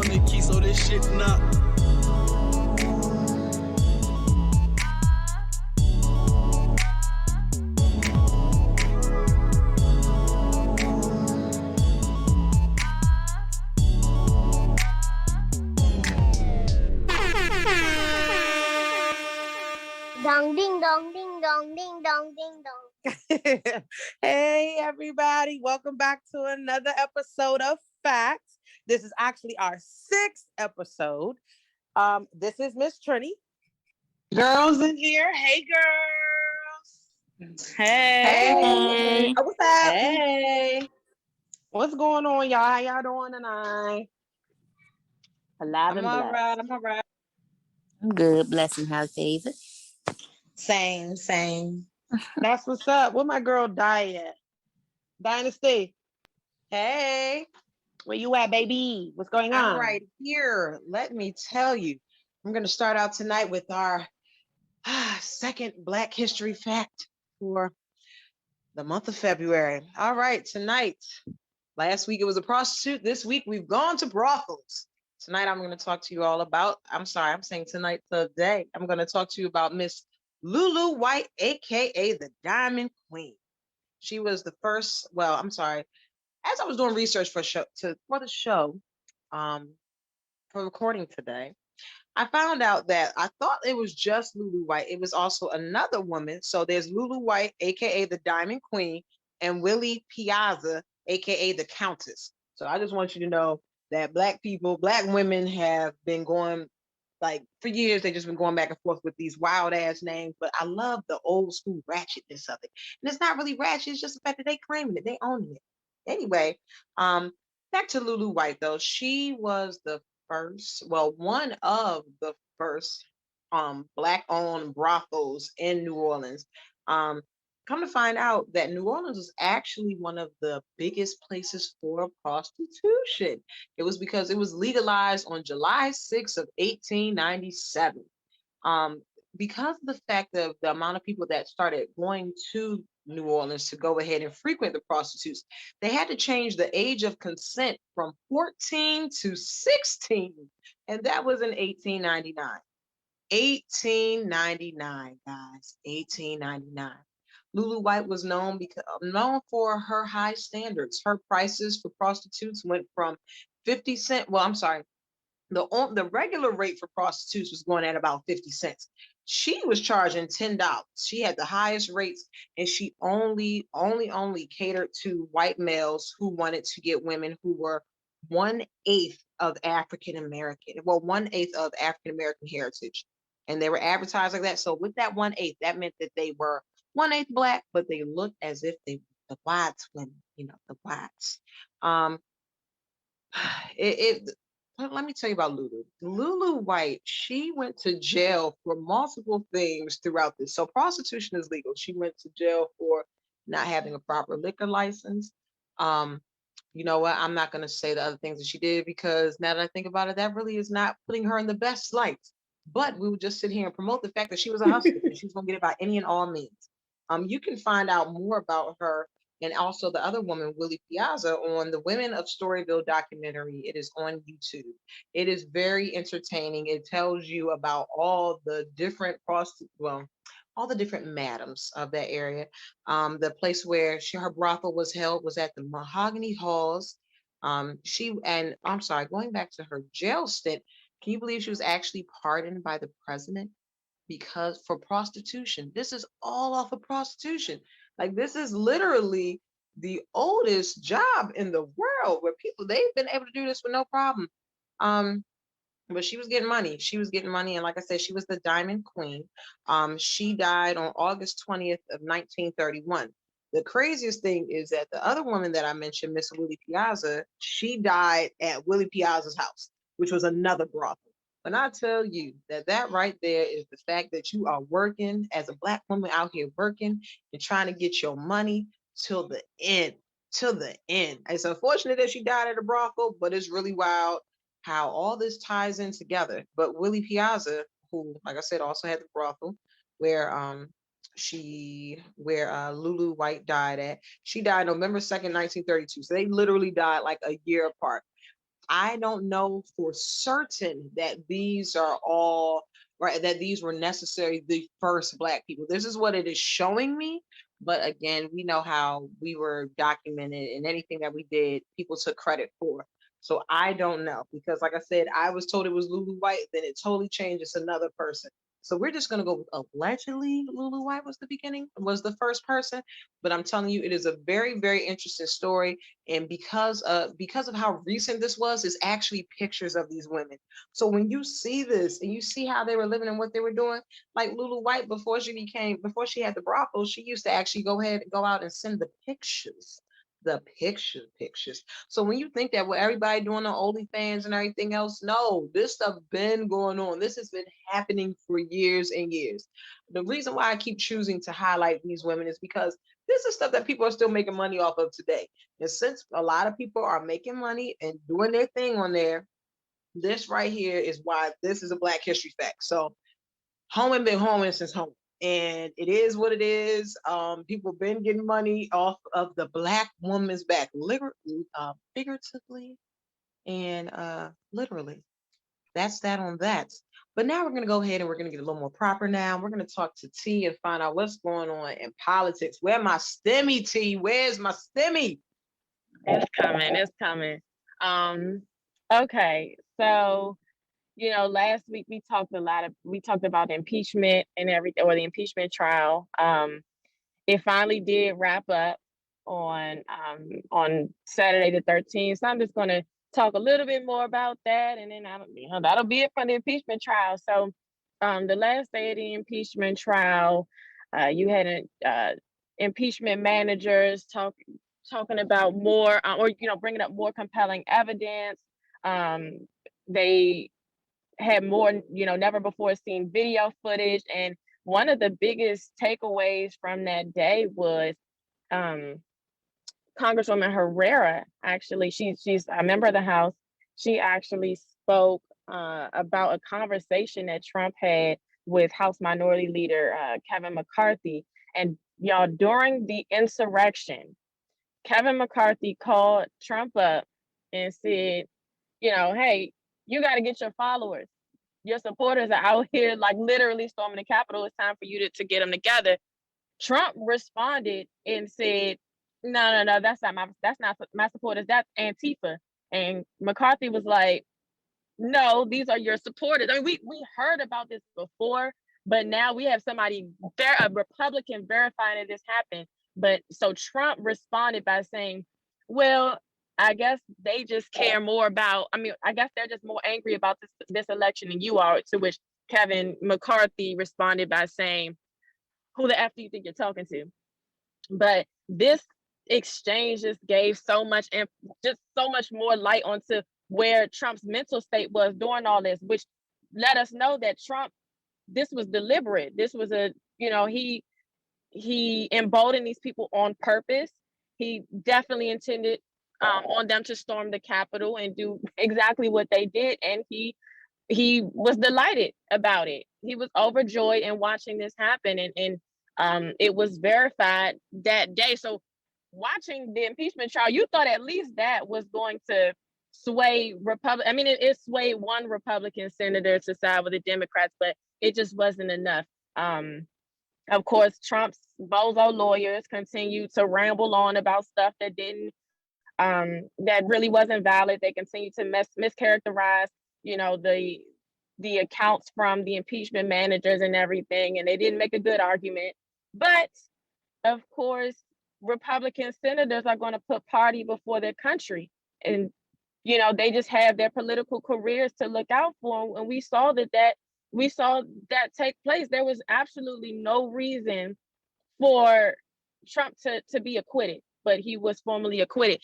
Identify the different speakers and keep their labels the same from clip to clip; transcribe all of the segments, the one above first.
Speaker 1: the key, so this shit not.
Speaker 2: Dong ding dong ding dong ding dong ding dong.
Speaker 3: Hey everybody, welcome back to another episode of F.A.C.T.S. This is actually our 6th episode. This is Miss Trinnie.
Speaker 4: Girls in here. Hey girls. Hey.
Speaker 3: Oh, what's up?
Speaker 4: Hey.
Speaker 3: What's going on, y'all? How y'all doing tonight? Alive and blessed.
Speaker 4: I'm all right.
Speaker 5: I'm good, blessing, highly favored.
Speaker 4: Same.
Speaker 3: That's what's up. Where my girl Di at? Dynasty.
Speaker 4: Hey.
Speaker 3: Where you at, baby? What's going on?
Speaker 4: I'm right here. Let me tell you. I'm going to start out tonight with our second Black History fact for the month of February. All right, tonight. Last week it was a prostitute. This week we've gone to brothels. Tonight I'm going to talk to you all about, I'm saying tonight, today, I'm going to talk to you about Miss Lulu Wright, aka the Diamond Queen. She was the first, as I was doing research for the show, for recording today, I found out that I thought it was just Lulu Wright. It was also another woman. So there's Lulu Wright, aka the Diamond Queen, and Willie Piazza, aka the Countess. So I just want you to know that Black women have been going, like, for years, they've just been going back and forth with these wild ass names, but I love the old school ratchetness of it. And it's not really ratchet, it's just the fact that they claiming it, they owning it. Anyway, back to Lulu Wright though. She was one of the first Black owned brothels in New Orleans. Come to find out that New Orleans was actually one of the biggest places for prostitution. It was because it was legalized on July 6th of 1897. Because of the fact of the amount of people that started going to New Orleans to go ahead and frequent the prostitutes, they had to change the age of consent from 14 to 16. And that was in 1899. 1899, guys, 1899. Lulu Wright was known for her high standards. Her prices for prostitutes went from 50 cents. Well, I'm sorry. The regular rate for prostitutes was going at about 50 cents. She was charging $10. She had the highest rates, and she only catered to white males who wanted to get women who were 1/8 of African American. Well, 1/8 of African American heritage. And they were advertised like that. So with that 1/8, that meant that they were 1/8 Black, but they looked as if they were the whites women, the whites. Let me tell you about Lulu. Lulu Wright, she went to jail for multiple things throughout this. So prostitution is legal. She went to jail for not having a proper liquor license. You know what? I'm not going to say the other things that she did, because now that I think about it, that really is not putting her in the best light. But we would just sit here and promote the fact that she was a hustler and she's going to get it by any and all means. You can find out more about her and also the other woman, Willie Piazza, on the Women of Storyville documentary. It is on YouTube. It is very entertaining. It tells you about all the different all the different madams of that area. The place where her brothel was held was at the Mahogany Halls. Going back to her jail stint, can you believe she was actually pardoned by the president because for prostitution? This is all off of prostitution. Like, this is literally the oldest job in the world where they've been able to do this with no problem. But she was getting money. And like I said, she was the Diamond Queen. She died on August 20th of 1931. The craziest thing is that the other woman that I mentioned, Miss Willie Piazza, she died at Willie Piazza's house, which was another brothel. When I tell you that right there is the fact that you are working as a Black woman out here working and trying to get your money till the end. It's unfortunate that she died at a brothel, but it's really wild how all this ties in together. But Willie Piazza, who, like I said, also had the brothel where Lulu Wright died at. She died November 2nd, 1932. So they literally died like a year apart. I don't know for certain that these are all right, that these were necessarily the first Black people. This is what it is showing me. But again, we know how we were documented, and anything that we did, people took credit for. So I don't know, because like I said, I was told it was Lulu White, then it totally changed. It's another person. So we're just gonna go with allegedly Lulu White was the beginning, was the first person. But I'm telling you, it is a very, very interesting story. And because of how recent this was, it's actually pictures of these women. So when you see this and you see how they were living and what they were doing, like Lulu White, before she had the brothel, she used to actually go out and send the pictures. So when you think that what everybody doing on OnlyFans and everything else, no, this stuff been going on. This has been happening for years and years. The reason why I keep choosing to highlight these women is because this is stuff that people are still making money off of today. And since a lot of people are making money and doing their thing on there, this right here is why this is a Black history fact. So Hoeing been hoeing since home. And it is what it is. People been getting money off of the Black woman's back, figuratively and literally. That's that on that. But now we're going to go ahead and we're going to get a little more proper now. We're going to talk to T and find out what's going on in politics. Where my stimmy, T? Where's my stimmy?
Speaker 1: It's coming. It's coming. Okay. So, last week we talked about impeachment and everything, or the impeachment trial. It finally did wrap up on Saturday the 13th. So I'm just gonna talk a little bit more about that, and then that'll be it for the impeachment trial. So, the last day of the impeachment trial, you had impeachment managers talking about more, or bringing up more compelling evidence. They had more, never before seen video footage, and one of the biggest takeaways from that day was Congresswoman Herrera. Actually, she's a member of the House. She actually spoke about a conversation that Trump had with House Minority Leader Kevin McCarthy. And y'all, during the insurrection, Kevin McCarthy called Trump up and said, hey, you got to get your followers. Your supporters are out here like literally storming the Capitol. It's time for you to get them together. Trump responded and said, no, that's not my supporters. That's Antifa. And McCarthy was like, no, these are your supporters. I mean, we heard about this before, but now we have a Republican verifying that this happened. But so Trump responded by saying, well, I guess they just care more about, I guess they're just more angry about this election than you are, to which Kevin McCarthy responded by saying, who the F do you think you're talking to? But this exchange just gave so much more light onto where Trump's mental state was during all this, which let us know that this was deliberate. This was he emboldened these people on purpose. He definitely intended on them to storm the Capitol and do exactly what they did, and he was delighted about it. He was overjoyed in watching this happen, and it was verified that day. So watching the impeachment trial, you thought at least that was going to sway it swayed one Republican senator to side with the Democrats, but it just wasn't enough. Of course, Trump's bozo lawyers continued to ramble on about stuff that really wasn't valid. They continued to mischaracterize, the accounts from the impeachment managers and everything, and they didn't make a good argument. But of course, Republican senators are going to put party before their country, and they just have their political careers to look out for. And we saw that take place. There was absolutely no reason for Trump to be acquitted, but he was formally acquitted.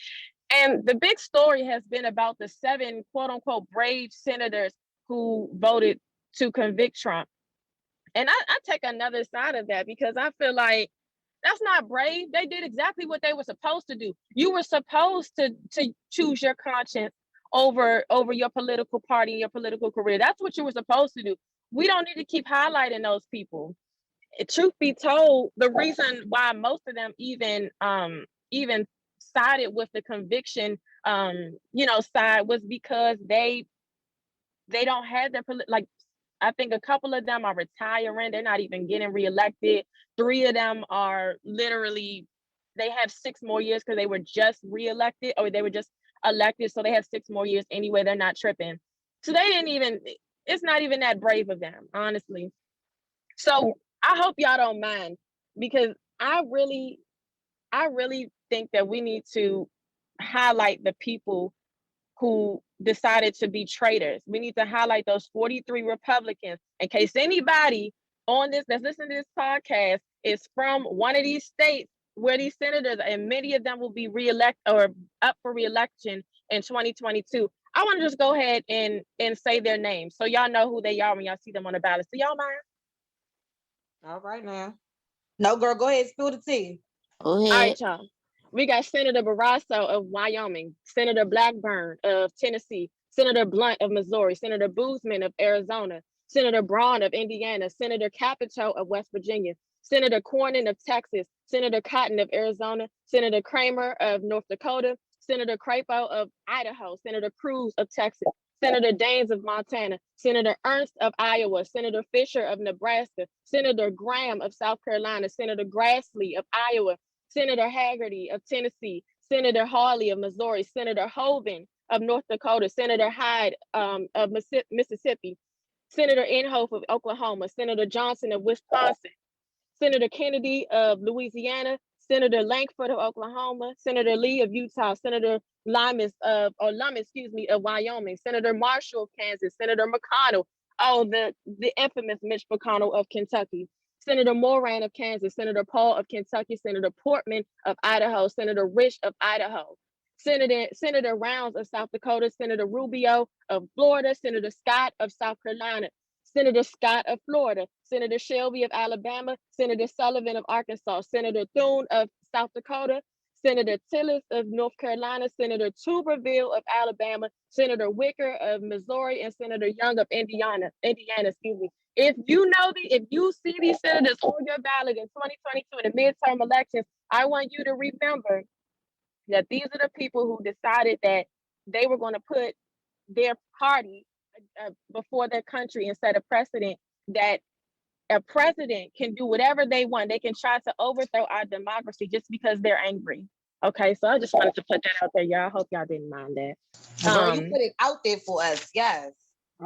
Speaker 1: And the big story has been about the 7 quote unquote brave senators who voted to convict Trump. And I take another side of that, because I feel like that's not brave. They did exactly what they were supposed to do. You were supposed to choose your conscience over your political party and your political career. That's what you were supposed to do. We don't need to keep highlighting those people. Truth be told, the reason why most of them even sided with the conviction side was because they don't have their like. I think a couple of them are retiring. They're not even getting reelected. 3 of them are literally, they have 6 more years because they were just reelected or they were just elected. So they have 6 more years anyway. They're not tripping. So they didn't even, it's not even that brave of them, honestly. So I hope y'all don't mind, because I really think that we need to highlight the people who decided to be traitors. We need to highlight those 43 Republicans, in case anybody on this that's listening to this podcast is from one of these states where these senators, and many of them will be reelect or up for reelection in 2022. I want to just go ahead and say their names so y'all know who they are when y'all see them on the ballot. So y'all mind?
Speaker 4: All right now.
Speaker 3: No, girl, go ahead, spill the tea.
Speaker 5: Go
Speaker 1: All
Speaker 5: ahead.
Speaker 1: right, y'all. We got Senator Barrasso of Wyoming, Senator Blackburn of Tennessee, Senator Blunt of Missouri, Senator Boozman of Arizona, Senator Braun of Indiana, Senator Capito of West Virginia, Senator Cornyn of Texas, Senator Cotton of Arizona, Senator Kramer of North Dakota, Senator Crapo of Idaho, Senator Cruz of Texas, Senator Daines of Montana, Senator Ernst of Iowa, Senator Fisher of Nebraska, Senator Graham of South Carolina, Senator Grassley of Iowa, Senator Haggerty of Tennessee, Senator Hawley of Missouri, Senator Hoven of North Dakota, Senator Hyde of Mississippi, Senator Inhofe of Oklahoma, Senator Johnson of Wisconsin, Senator Kennedy of Louisiana, Senator Langford of Oklahoma, Senator Lee of Utah, Senator Lummis of Wyoming, Senator Marshall of Kansas, Senator McConnell, the infamous Mitch MCConnell of Kentucky, Senator Moran of Kansas, Senator Paul of Kentucky, Senator Portman of Idaho, Senator Rich of Idaho, Senator Rounds of South Dakota, Senator Rubio of Florida, Senator Scott of South Carolina, Senator Scott of Florida, Senator Shelby of Alabama, Senator Sullivan of Arkansas, Senator Thune of South Dakota, Senator Tillis of North Carolina, Senator Tuberville of Alabama, Senator Wicker of Missouri, and Senator Young of Indiana, excuse me. If you see these senators on your ballot in 2022 in the midterm elections, I want you to remember that these are the people who decided that they were going to put their party before their country and set a precedent that a president can do whatever they want. They can try to overthrow our democracy just because they're angry. Okay, so I just wanted to put that out there, y'all. I hope y'all didn't mind that.
Speaker 5: Girl, you put it out there for us. Yes.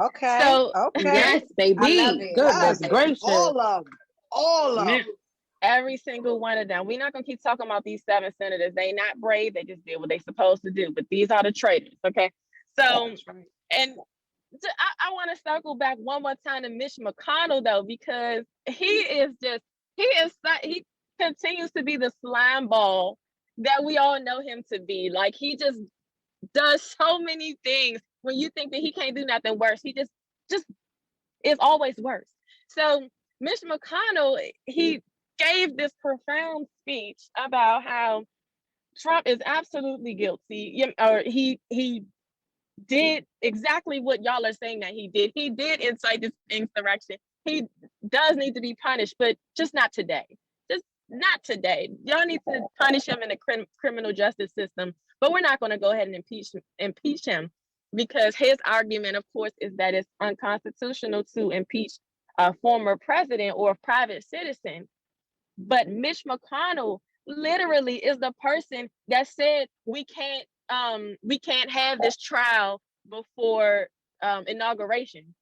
Speaker 3: Okay.
Speaker 1: So
Speaker 3: okay.
Speaker 1: yes, baby.
Speaker 3: I love it.
Speaker 1: Goodness
Speaker 3: Love it.
Speaker 1: gracious.
Speaker 3: All of them. All of them.
Speaker 1: Every single one of them. We're not gonna keep talking about these 7 senators. They not brave. They just did what they supposed to do. But these are the traitors. Okay. So, and I want to circle back one more time to Mitch MCConnell though, because he continues to be the slime ball that we all know him to be. Like, he just does so many things. When you think that he can't do nothing worse, he just is always worse. So Mitch MCConnell, he gave this profound speech about how Trump is absolutely guilty, or he did exactly what y'all are saying that he did. He did incite this insurrection. He does need to be punished, but just not today. Just not today. Y'all need to punish him in the criminal justice system, but we're not going to go ahead and impeach him, because his argument, of course, is that it's unconstitutional to impeach a former president or a private citizen. But Mitch MCConnell literally is the person that said we can't have this trial before inauguration.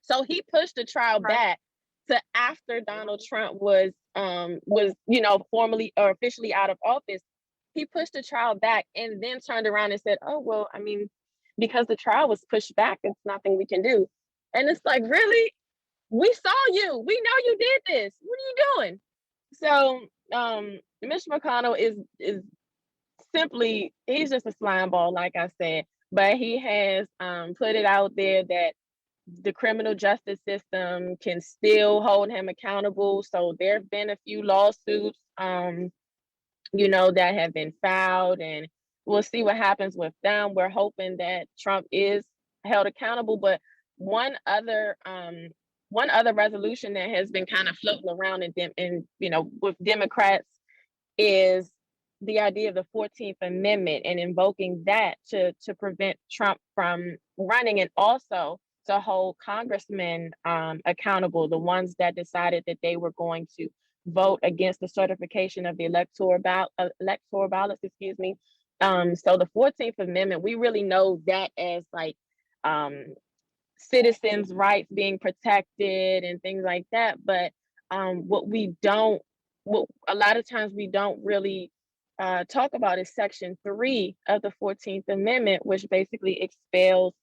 Speaker 1: So he pushed the trial back to after Donald Trump was formally or officially out of office. He pushed the trial back and then turned around and said, "Oh, well, I mean, because the trial was pushed back, it's nothing we can do." And it's like, really? We saw you. We know you did this. What are you doing? So Mitch MCConnell is simply, he's just a slime ball, like I said, but he has put it out there that the criminal justice system can still hold him accountable. So there have been a few lawsuits that have been filed, and we'll see what happens with them. We're hoping that Trump is held accountable, but one other resolution that has been kind of floating around with Democrats is the idea of the 14th Amendment and invoking that to prevent Trump from running, and also to hold congressmen accountable, the ones that decided that they were going to vote against the certification of the electoral ballots, excuse me. So the 14th Amendment, we really know that as like citizens' rights being protected and things like that. But what a lot of times we don't really talk about is Section 3 of the 14th Amendment, which basically expels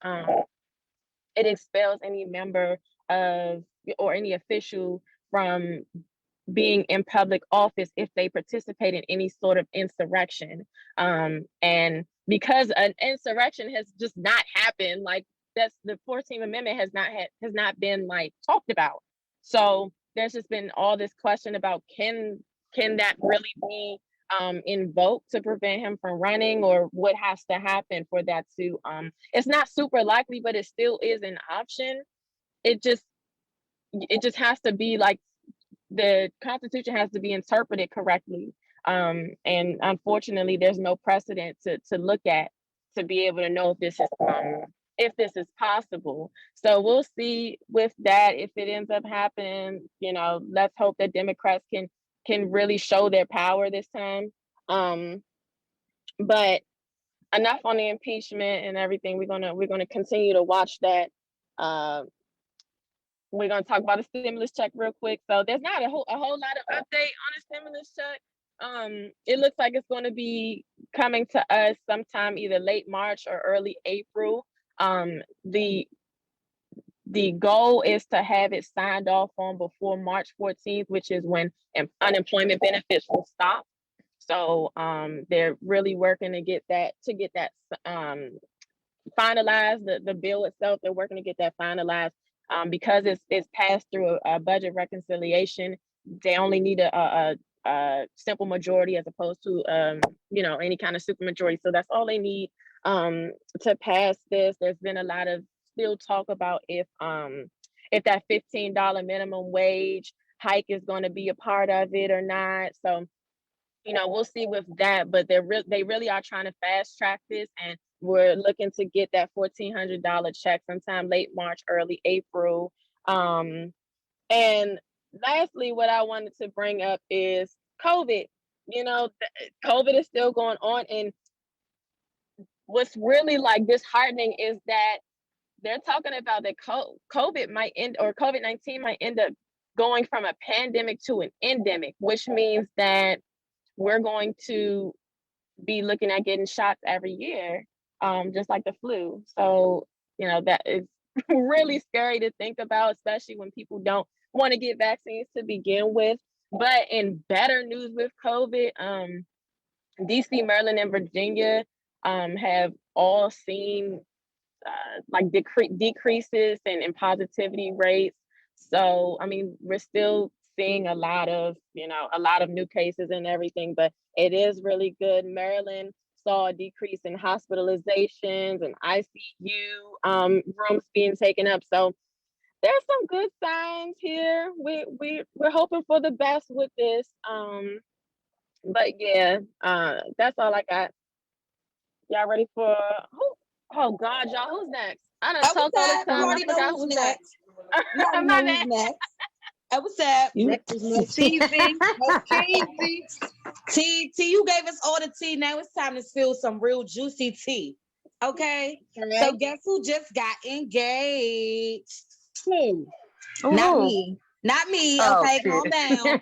Speaker 1: any member of or any official from being in public office if they participate in any sort of insurrection. And because an insurrection has just not happened, like that's the 14th Amendment has not been like talked about. So there's just been all this question about can that really be invoked to prevent him from running, or what has to happen for that to it's not super likely, but it still is an option. It just has to be like the Constitution has to be interpreted correctly. And unfortunately, there's no precedent to look at to be able to know if this is possible. So we'll see with that if it ends up happening. Let's hope that Democrats can really show their power this time. But enough on the impeachment and everything. We're gonna continue to watch that. We're going to talk about a stimulus check real quick. So there's not a whole lot of update on a stimulus check. It looks like it's going to be coming to us sometime either late March or early April. The goal is to have it signed off on before March 14th, which is when unemployment benefits will stop. So they're really working to get that finalized. The bill itself, they're working to get that finalized. Because it's passed through a budget reconciliation, they only need a simple majority as opposed to any kind of supermajority. So that's all they need to pass this. There's been a lot of still talk about if that $15 minimum wage hike is going to be a part of it or not. So we'll see with that, but they really are trying to fast track this, and we're looking to get that $1,400 check sometime late March, early April. And lastly, what I wanted to bring up is COVID. COVID is still going on, and what's really like disheartening is that they're talking about that COVID might end, or COVID-19 might end up going from a pandemic to an endemic, which means that we're going to be looking at getting shots every year, just like the flu. So, that is really scary to think about, especially when people don't want to get vaccines to begin with. But in better news with COVID, DC, Maryland, and Virginia have all seen like decreases in positivity rates. So, I mean, we're still seeing a lot of new cases and everything, but it is really good. Maryland saw a decrease in hospitalizations and ICU rooms being taken up. So there's some good signs here. We're hoping for the best with this. But yeah, that's all I got. Y'all ready for who? Oh God, y'all, who's next? I done talked all this time. I forgot who's next.
Speaker 5: You know who's next. What's up?
Speaker 4: Next is Moe Keezie. Moe Keezie.
Speaker 5: T, you gave us all the tea. Now it's time to spill some real juicy tea. Okay?
Speaker 4: Right.
Speaker 5: So guess who just got engaged?
Speaker 4: Who?
Speaker 5: Not me.
Speaker 1: Oh,
Speaker 5: okay,
Speaker 1: shit.
Speaker 5: calm down.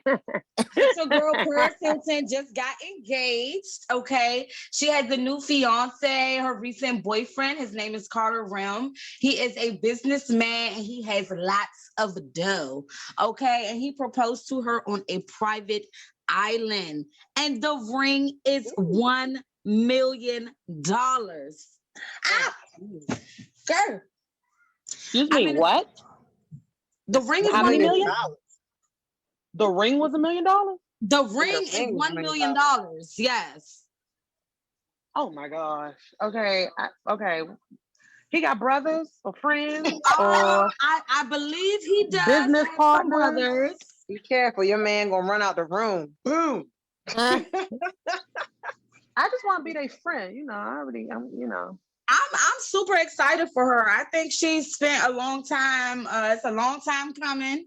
Speaker 5: It's your girl Paris Hilton just got engaged. Okay, she has a new fiance. Her recent boyfriend, his name is Carter Rim. He is a businessman and he has lots of dough. Okay, and he proposed to her on a private island, and the ring is $1 million. Ah, girl.
Speaker 3: Excuse me, what?
Speaker 5: The ring is
Speaker 3: How
Speaker 5: $1
Speaker 3: many
Speaker 5: million.
Speaker 3: The ring was $1 million?
Speaker 5: The ring is $1 million. Yes.
Speaker 3: Oh my gosh. Okay. Okay. He got brothers or friends
Speaker 5: Oh,
Speaker 3: or
Speaker 5: I believe he does.
Speaker 3: business
Speaker 5: have some
Speaker 3: partners.
Speaker 5: brothers.
Speaker 4: Be careful, your man gonna run out the room. Boom.
Speaker 3: I just want to be their friend.
Speaker 5: I'm super excited for her. I think she's spent a long time. It's a long time coming.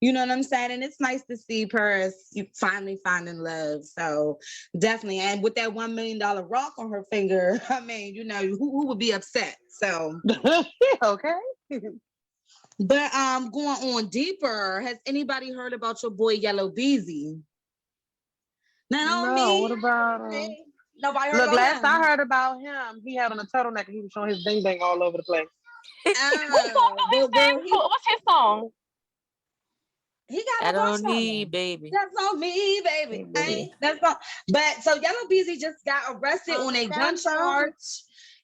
Speaker 5: You know what I'm saying? And it's nice to see Paris you finally finding love. So definitely. And with that $1 million rock on her finger, I mean, who would be upset? So
Speaker 3: Okay.
Speaker 5: but going on deeper, has anybody heard about your boy Yellow Beezy? Not on me.
Speaker 3: What about
Speaker 5: Nobody heard
Speaker 3: Look,
Speaker 5: about
Speaker 3: last
Speaker 5: him.
Speaker 3: I heard about him, he had on a turtleneck and he was showing his ding ding all over the place.
Speaker 1: What's his song?
Speaker 5: He got
Speaker 6: That
Speaker 5: a bunch
Speaker 6: on
Speaker 5: of
Speaker 6: me,
Speaker 5: them.
Speaker 6: baby.
Speaker 5: That's on me, baby.
Speaker 6: Baby.
Speaker 5: That's on. But so Yellow Beezy just got arrested on a gun charge.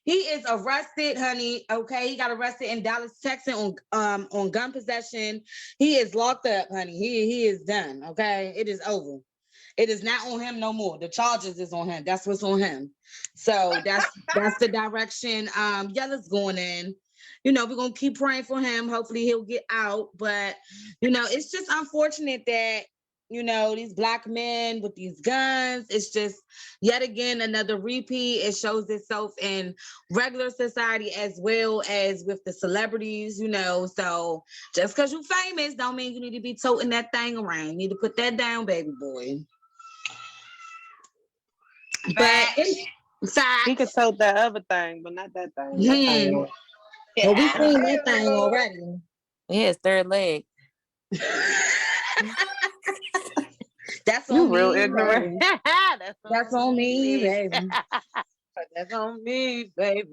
Speaker 5: He is arrested, honey. Okay, he got arrested in Dallas, Texas on gun possession. He is locked up, honey. He is done. Okay, it is over. It is not on him no more. The charges is on him. That's what's on him. So that's the direction Yella's going in. We're gonna keep praying for him. Hopefully he'll get out. But it's just unfortunate that these black men with these guns. It's just yet again another repeat. It shows itself in regular society as well as with the celebrities. So just because you're famous don't mean you need to be toting that thing around. You need to put that down, baby boy. But in fact,
Speaker 3: He could tote that other thing, but not that thing.
Speaker 5: Well, we seen that thing already.
Speaker 6: Yeah, his third leg.
Speaker 5: That's
Speaker 3: You
Speaker 5: on
Speaker 3: real
Speaker 5: me,
Speaker 3: ignorant.
Speaker 5: baby. That's on me, baby.
Speaker 3: That's on me, baby.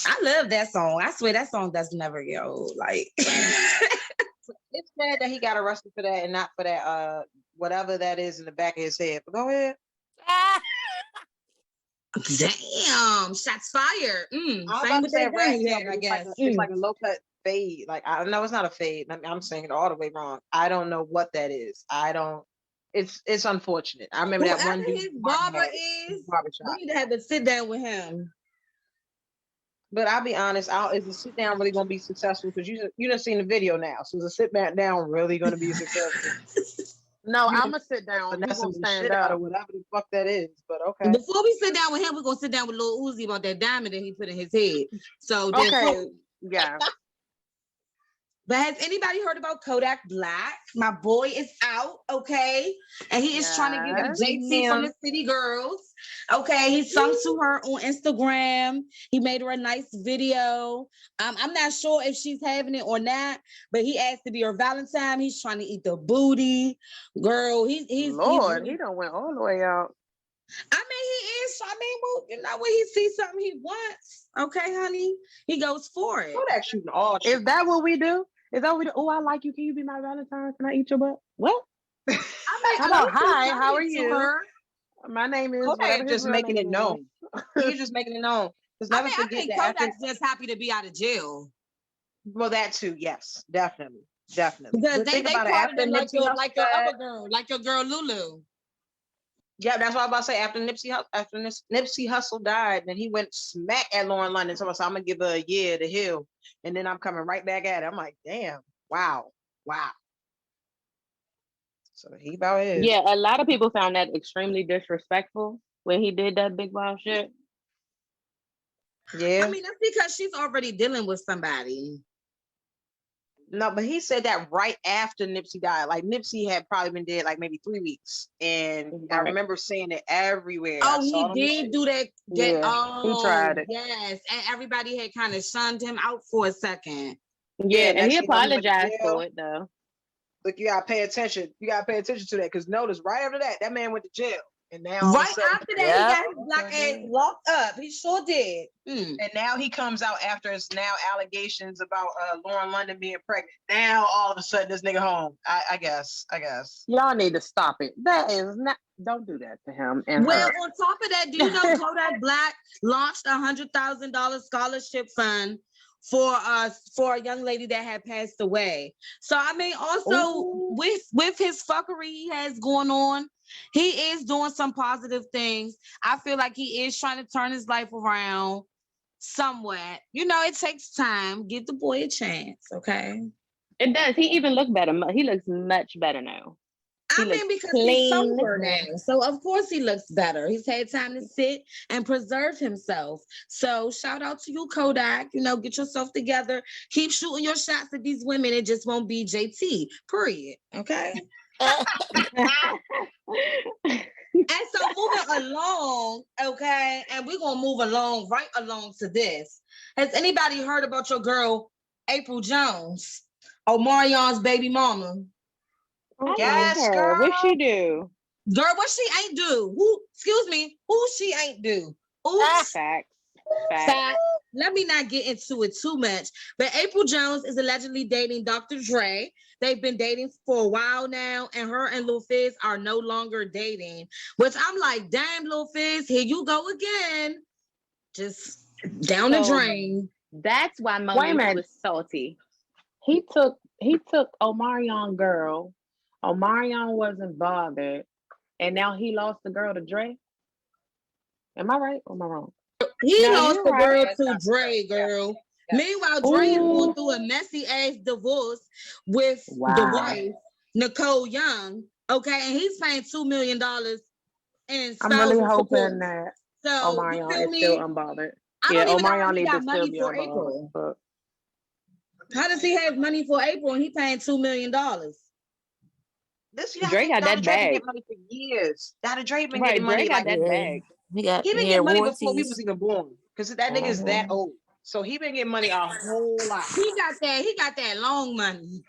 Speaker 5: I love that song. I swear that song does never get old. Like
Speaker 4: It's sad that he got arrested for that and not for that whatever that is in the back of his head. But go ahead.
Speaker 5: damn, shots fired.
Speaker 4: I was
Speaker 5: Same
Speaker 4: about to
Speaker 5: with
Speaker 4: say
Speaker 5: that
Speaker 4: a rat
Speaker 5: gun he
Speaker 4: tail,
Speaker 5: had,
Speaker 4: but
Speaker 5: I guess.
Speaker 4: it's like a low cut fade. Like I know it's not a fade. I'm saying it all the way wrong. I don't know what that is. I don't. It's unfortunate. I remember that one
Speaker 5: Whoever
Speaker 4: dude.
Speaker 5: his barber
Speaker 4: his
Speaker 5: is,
Speaker 4: barbershop.
Speaker 5: we need to have to sit down with him.
Speaker 4: But I'll be honest, is the sit down really gonna be successful? Because you done seen the video now. So is the sit back down really gonna be successful?
Speaker 3: No, I'm gonna sit down. He
Speaker 4: Finessing
Speaker 3: gonna
Speaker 4: the
Speaker 3: stand
Speaker 4: shit out of
Speaker 3: up.
Speaker 4: whatever the fuck that is. But okay.
Speaker 5: Before we sit down with him, we're gonna sit down with Lil Uzi about that diamond that he put in his head. So
Speaker 3: Okay, yeah.
Speaker 5: But has anybody heard about Kodak Black? My boy is out, okay? And he is trying to get a JT from the City Girls. Okay, he sung to her on Instagram. He made her a nice video. I'm not sure if she's having it or not, but he asked to be her Valentine. He's trying to eat the booty. Girl, he's
Speaker 3: Lord,
Speaker 5: really,
Speaker 3: he done went all the way out.
Speaker 5: I mean, he is. I mean, well, when he sees something he wants, okay, honey, he goes for it.
Speaker 4: Kodak shooting all shit.
Speaker 3: Is that what we do? Is that what we do? Oh, I like you. Can you be my Valentine? Can I eat your butt? What?
Speaker 5: I mean,
Speaker 3: How about,
Speaker 5: I
Speaker 3: hi,
Speaker 5: listen
Speaker 3: how are
Speaker 5: to
Speaker 3: you?
Speaker 5: her.
Speaker 3: My name is
Speaker 4: Kodak
Speaker 3: his
Speaker 4: just
Speaker 3: real
Speaker 4: making
Speaker 3: name
Speaker 4: it
Speaker 3: is.
Speaker 4: known. He's just making it known. Because
Speaker 5: I
Speaker 4: never
Speaker 5: mean, I
Speaker 4: forget
Speaker 5: think
Speaker 4: that after,
Speaker 5: Kodak's just happy to be out of jail.
Speaker 4: well, that too, yes, definitely. Definitely.
Speaker 5: Because
Speaker 4: But
Speaker 5: they
Speaker 4: think about it,
Speaker 5: parted
Speaker 4: after
Speaker 5: him like
Speaker 4: Nipsey
Speaker 5: your
Speaker 4: Hussle died-
Speaker 5: other girl, like your girl Lulu.
Speaker 4: Yeah, that's what I was about to say. After Nipsey Hussle died, then he went smack at Lauren London. So I'm gonna give her a year to heal, and then I'm coming right back at it. I'm like, damn, wow. So he about is.
Speaker 1: Yeah, a lot of people found that extremely disrespectful when he did that big wild shit.
Speaker 4: Yeah.
Speaker 5: I mean, that's because she's already dealing with somebody.
Speaker 4: No, but he said that right after Nipsey died. Like Nipsey had probably been dead like maybe 3 weeks, and I
Speaker 1: Right.
Speaker 4: remember seeing it everywhere.
Speaker 5: Oh,
Speaker 4: I saw
Speaker 5: he
Speaker 4: them
Speaker 5: did do that.
Speaker 3: Yeah,
Speaker 5: Oh,
Speaker 3: he tried it.
Speaker 5: yes. And everybody had kind of shunned him out for a second.
Speaker 1: Yeah, and
Speaker 4: next
Speaker 1: he
Speaker 4: thing you know, he went to
Speaker 1: apologized
Speaker 4: jail.
Speaker 1: for it though.
Speaker 4: Look, you gotta pay attention. You gotta pay attention to that because notice right after that man went to jail, and now all of a
Speaker 5: Right
Speaker 4: sudden-
Speaker 5: after that, he
Speaker 6: Yeah.
Speaker 5: got his black ass locked up. He sure did.
Speaker 4: and now he comes out after it's now allegations about Lauren London being pregnant. Now all of a sudden this nigga home. I guess.
Speaker 3: Y'all need to stop it. That is not. Don't do that to him. And
Speaker 5: Well,
Speaker 3: her.
Speaker 5: on top of that, do you know Kodak Black launched $100,000 scholarship fund for a young lady that had passed away. So I mean, also with his fuckery he has going on, he is doing some positive things. I feel like he is trying to turn his life around somewhat. You know, it takes time. Give the boy a chance, okay?
Speaker 1: It does. He even looked better. He looks much better now.
Speaker 5: I I
Speaker 1: looks
Speaker 5: mean, because he's
Speaker 1: clean.
Speaker 5: sober now. So of course he looks better. He's had time to sit and preserve himself. So shout out to you, Kodak. You know, get yourself together. Keep shooting your shots at these women. It just won't be JT. Period. Okay. And so moving along, okay, and we're gonna move along right along to this. Has anybody heard about your girl April Jones, Omarion's baby mama?
Speaker 1: I
Speaker 4: Yes,
Speaker 1: like her. What
Speaker 4: girl.
Speaker 1: she do?
Speaker 5: Girl, what she ain't do? Who? Excuse me. Who she ain't do? Oops.
Speaker 1: Facts.
Speaker 5: Fact. Let me not get into it too much. But April Jones is allegedly dating Dr. Dre. They've been dating for a while now, and her and Lil Fizz are no longer dating. Which I'm like, damn, Lil Fizz, here you go again. Just down the
Speaker 1: So,
Speaker 5: drain.
Speaker 1: That's why
Speaker 3: Wait a
Speaker 1: Monique
Speaker 3: minute.
Speaker 1: was salty. He took Omarion girl. Omarion wasn't bothered, and now he lost the girl to Dre. Am I right or am I wrong?
Speaker 5: He
Speaker 1: No,
Speaker 5: lost
Speaker 1: you're
Speaker 5: the
Speaker 1: right.
Speaker 5: girl
Speaker 4: Yes,
Speaker 5: to
Speaker 4: that's
Speaker 5: Dre,
Speaker 4: right. Yeah.
Speaker 5: girl.
Speaker 4: Yes.
Speaker 5: Meanwhile, Dre is going
Speaker 1: Ooh.
Speaker 5: through a messy ass divorce with the
Speaker 1: Wow.
Speaker 5: wife, Nicole Young. Okay, and he's paying $2 million in
Speaker 1: I'm really
Speaker 5: spousal support.
Speaker 1: hoping that
Speaker 5: So you
Speaker 1: Omarion
Speaker 5: feel
Speaker 1: is still
Speaker 5: me?
Speaker 1: unbothered.
Speaker 5: I
Speaker 1: Yeah,
Speaker 5: don't even know how
Speaker 1: Omarion
Speaker 5: he
Speaker 1: needs to
Speaker 5: got
Speaker 1: still
Speaker 5: money
Speaker 1: be
Speaker 5: for
Speaker 1: unbothered.
Speaker 5: April.
Speaker 1: But
Speaker 5: How does he have money for April and he paying $2 million?
Speaker 4: This you gotta
Speaker 1: Dre
Speaker 4: think
Speaker 1: got
Speaker 4: Dr.
Speaker 1: that
Speaker 4: Dre been
Speaker 1: bag.
Speaker 4: getting money for years. Dr. Dre been
Speaker 1: Right,
Speaker 4: getting
Speaker 1: Dre
Speaker 4: money
Speaker 1: got
Speaker 4: like
Speaker 1: that bag.
Speaker 4: he been getting money before we was
Speaker 6: royalties.
Speaker 4: even born. Because that nigga's that
Speaker 6: Mhm.
Speaker 4: old. So he been getting money a whole lot.
Speaker 5: He got that long money.